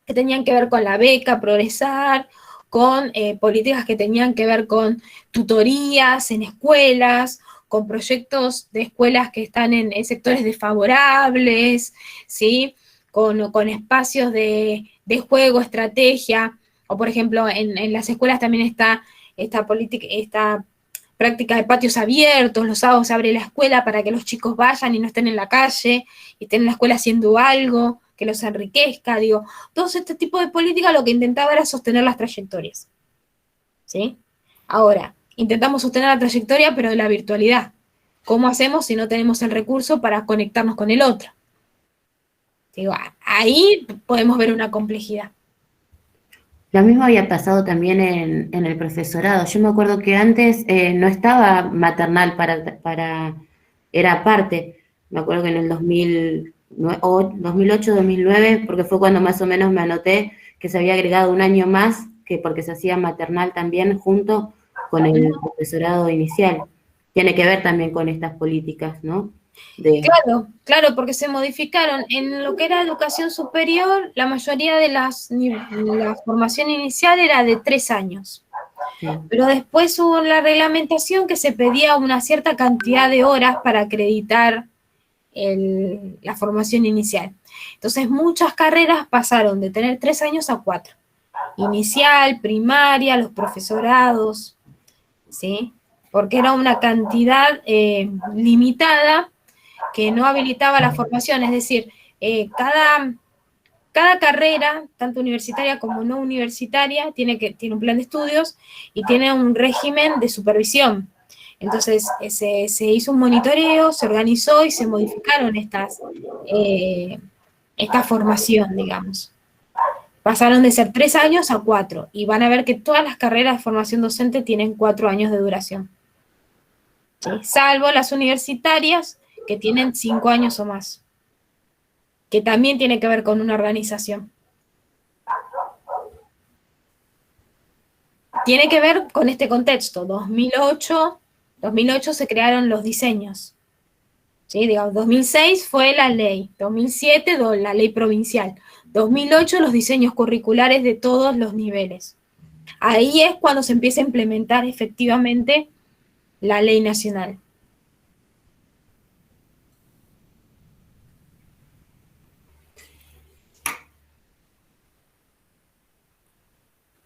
que tenían que ver con la beca, progresar, con políticas que tenían que ver con tutorías en escuelas, con proyectos de escuelas que están en sectores desfavorables, ¿sí? Con espacios de juego, estrategia, o por ejemplo, en las escuelas también está esta política, esta práctica de patios abiertos, los sábados se abre la escuela para que los chicos vayan y no estén en la calle, y estén en la escuela haciendo algo que los enriquezca, digo, todo este tipo de política lo que intentaba era sostener las trayectorias, ¿sí? Ahora, intentamos sostener la trayectoria, pero de la virtualidad. ¿Cómo hacemos si no tenemos el recurso para conectarnos con el otro? Digo, ahí podemos ver una complejidad. Lo mismo había pasado también en el profesorado. Yo me acuerdo que antes no estaba maternal era aparte. Me acuerdo que en el 2008, 2009, porque fue cuando más o menos me anoté que se había agregado un año más, que porque se hacía maternal también junto con el profesorado inicial. Tiene que ver también con estas políticas, ¿no? Claro, porque se modificaron. En lo que era educación superior, la mayoría de la formación inicial era de 3 años. Sí. Pero después hubo la reglamentación que se pedía una cierta cantidad de horas para acreditar la formación inicial. Entonces muchas carreras pasaron de tener 3 años a 4. Inicial, primaria, los profesorados, ¿sí? Porque era una cantidad limitada que no habilitaba la formación, es decir, cada carrera, tanto universitaria como no universitaria, tiene un plan de estudios y tiene un régimen de supervisión. Entonces se hizo un monitoreo, se organizó y se modificaron esta formación, digamos. Pasaron de ser 3 años a 4 y van a ver que todas las carreras de formación docente tienen 4 años de duración. ¿Sí? Salvo las universitarias que tienen 5 años o más, que también tiene que ver con una organización. Tiene que ver con este contexto. 2008 se crearon los diseños. ¿Sí? Digamos, 2006 fue la ley, 2007 la ley provincial, 2008 los diseños curriculares de todos los niveles. Ahí es cuando se empieza a implementar efectivamente la ley nacional.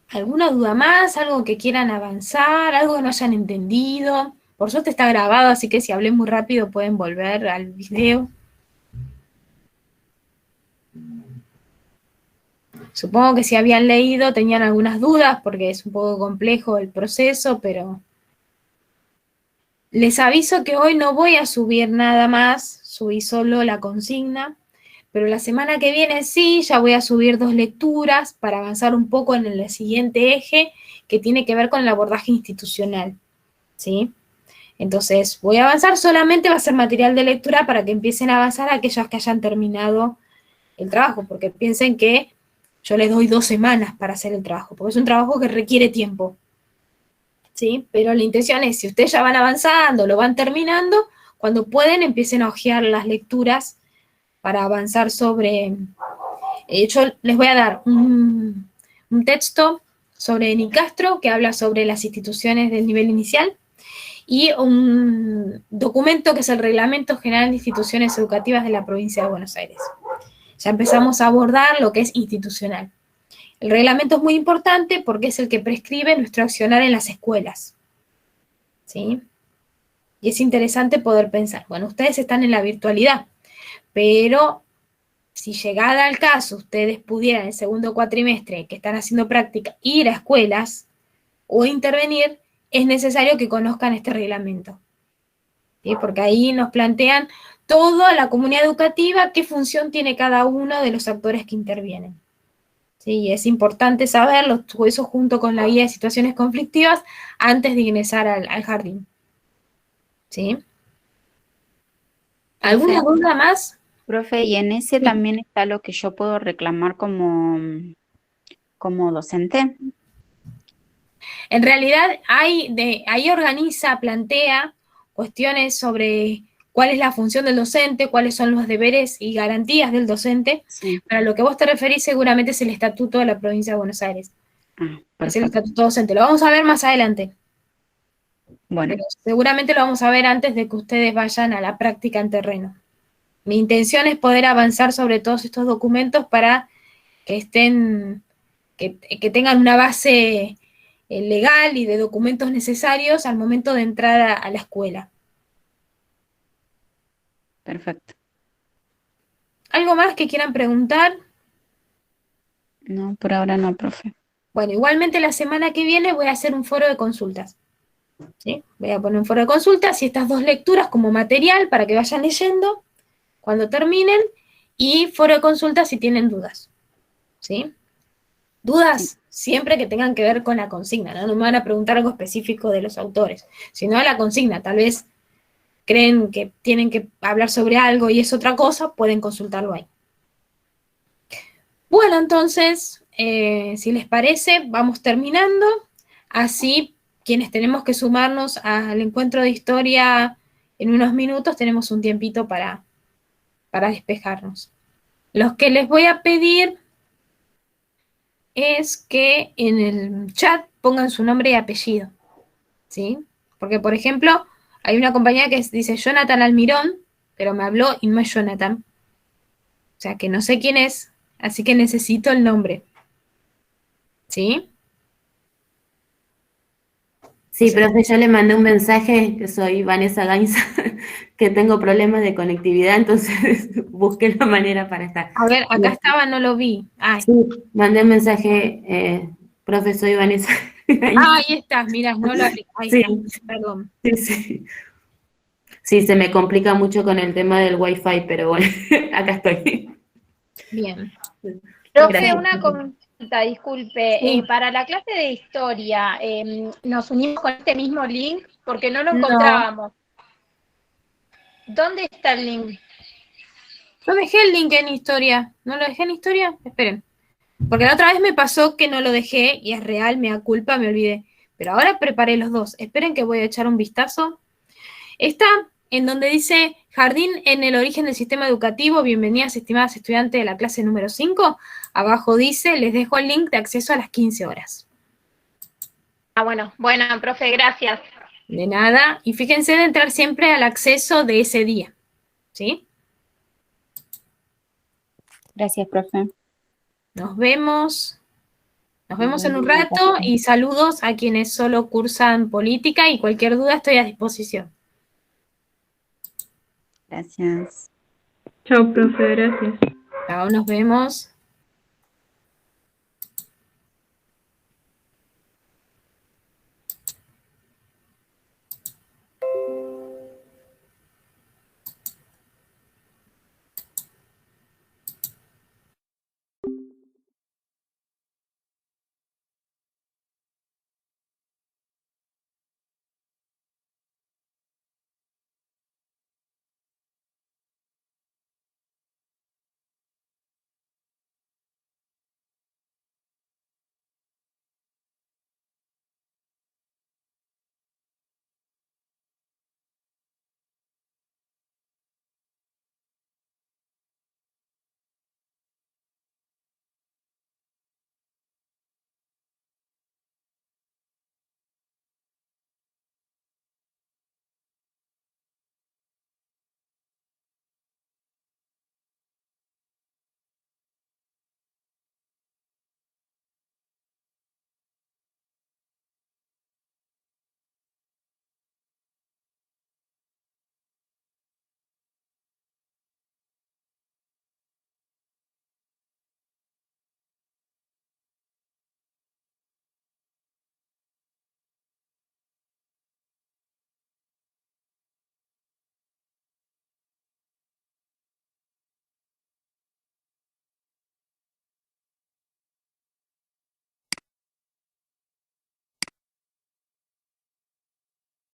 ¿Alguna duda más? ¿Algo que quieran avanzar? ¿Algo que no hayan entendido? Por suerte está grabado, así que si hablé muy rápido pueden volver al video. Supongo que si habían leído tenían algunas dudas porque es un poco complejo el proceso, pero les aviso que hoy no voy a subir nada más, subí solo la consigna, pero la semana que viene sí, ya voy a subir 2 lecturas para avanzar un poco en el siguiente eje que tiene que ver con el abordaje institucional, ¿sí? Entonces, voy a avanzar, solamente va a ser material de lectura para que empiecen a avanzar aquellos que hayan terminado el trabajo, porque piensen que yo les doy 2 semanas para hacer el trabajo, porque es un trabajo que requiere tiempo, ¿sí? Pero la intención es, si ustedes ya van avanzando, lo van terminando, cuando pueden empiecen a hojear las lecturas para avanzar sobre... yo les voy a dar un texto sobre Nicastro que habla sobre las instituciones del nivel inicial y un documento que es el Reglamento General de Instituciones Educativas de la Provincia de Buenos Aires. Ya empezamos a abordar lo que es institucional. El reglamento es muy importante porque es el que prescribe nuestro accionar en las escuelas, ¿sí? Y es interesante poder pensar, bueno, ustedes están en la virtualidad, pero si llegada al caso ustedes pudieran en el segundo cuatrimestre que están haciendo práctica ir a escuelas o intervenir, es necesario que conozcan este reglamento, ¿sí? Porque ahí nos plantean toda la comunidad educativa, qué función tiene cada uno de los actores que intervienen. Sí, es importante saberlo, eso junto con la guía de situaciones conflictivas antes de ingresar al jardín. ¿Sí? ¿Alguna duda más? Profe, y en ese también está lo que yo puedo reclamar como docente. En realidad ahí organiza, plantea cuestiones sobre cuál es la función del docente, cuáles son los deberes y garantías del docente. Sí. Para lo que vos te referís seguramente es el Estatuto de la Provincia de Buenos Aires. Es el Perfecto. Estatuto Docente. Lo vamos a ver más adelante. Bueno, Pero seguramente lo vamos a ver antes de que ustedes vayan a la práctica en terreno. Mi intención es poder avanzar sobre todos estos documentos para que que tengan una base legal y de documentos necesarios al momento de entrar a la escuela. perfecto. ¿Algo más que quieran preguntar? No, por ahora no, profe. Bueno, igualmente la semana que viene voy a hacer un foro de consultas. ¿Sí? Voy a poner un foro de consultas y estas 2 lecturas como material para que vayan leyendo cuando terminen, y foro de consultas si tienen dudas. ¿Sí? Dudas siempre que tengan que ver con la consigna, ¿no? No me van a preguntar algo específico de los autores, sino a la consigna. Tal vez creen que tienen que hablar sobre algo y es otra cosa, pueden consultarlo ahí. Bueno, entonces, si les parece, vamos terminando. Así, quienes tenemos que sumarnos al encuentro de historia en unos minutos, tenemos un tiempito para despejarnos. Los que les voy a pedir es que en el chat pongan su nombre y apellido, ¿sí? Porque, por ejemplo, hay una compañera que dice Jonathan Almirón, pero me habló y no es Jonathan. O sea, que no sé quién es, así que necesito el nombre. ¿Sí? Sí, profe, yo le mandé un mensaje, que soy Vanessa Gainza, que tengo problemas de conectividad, entonces busqué la manera para estar. A ver, acá estaba, no lo vi. Ay. Sí, mandé un mensaje, profe, soy Vanessa Gainza. Ah, ahí está, mira, no lo abrí. Ahí Sí. está, perdón. Sí. Sí, se me complica mucho con el tema del wifi, pero bueno, acá estoy. Bien. Profe, Gracias. una consulta, disculpe. Sí. Para la clase de historia, ¿nos unimos con este mismo link? Porque no lo No. encontrábamos. ¿Dónde está el link? Yo dejé el link en historia. ¿No lo dejé en historia? Esperen. Porque la otra vez me pasó que no lo dejé y es real, me da culpa, me olvidé. Pero ahora preparé los 2. Esperen que voy a echar un vistazo. Está en donde dice Jardín en el origen del sistema educativo. Bienvenidas, estimadas estudiantes de la clase número 5. Abajo dice, les dejo el link de acceso a las 15 horas. Ah, bueno, profe, gracias. De nada. Y fíjense de entrar siempre al acceso de ese día. ¿Sí? Gracias, profe. Nos vemos. Nos vemos en un rato y saludos a quienes solo cursan política y cualquier duda estoy a disposición. Gracias. Chao, profe, gracias. Chao, nos vemos.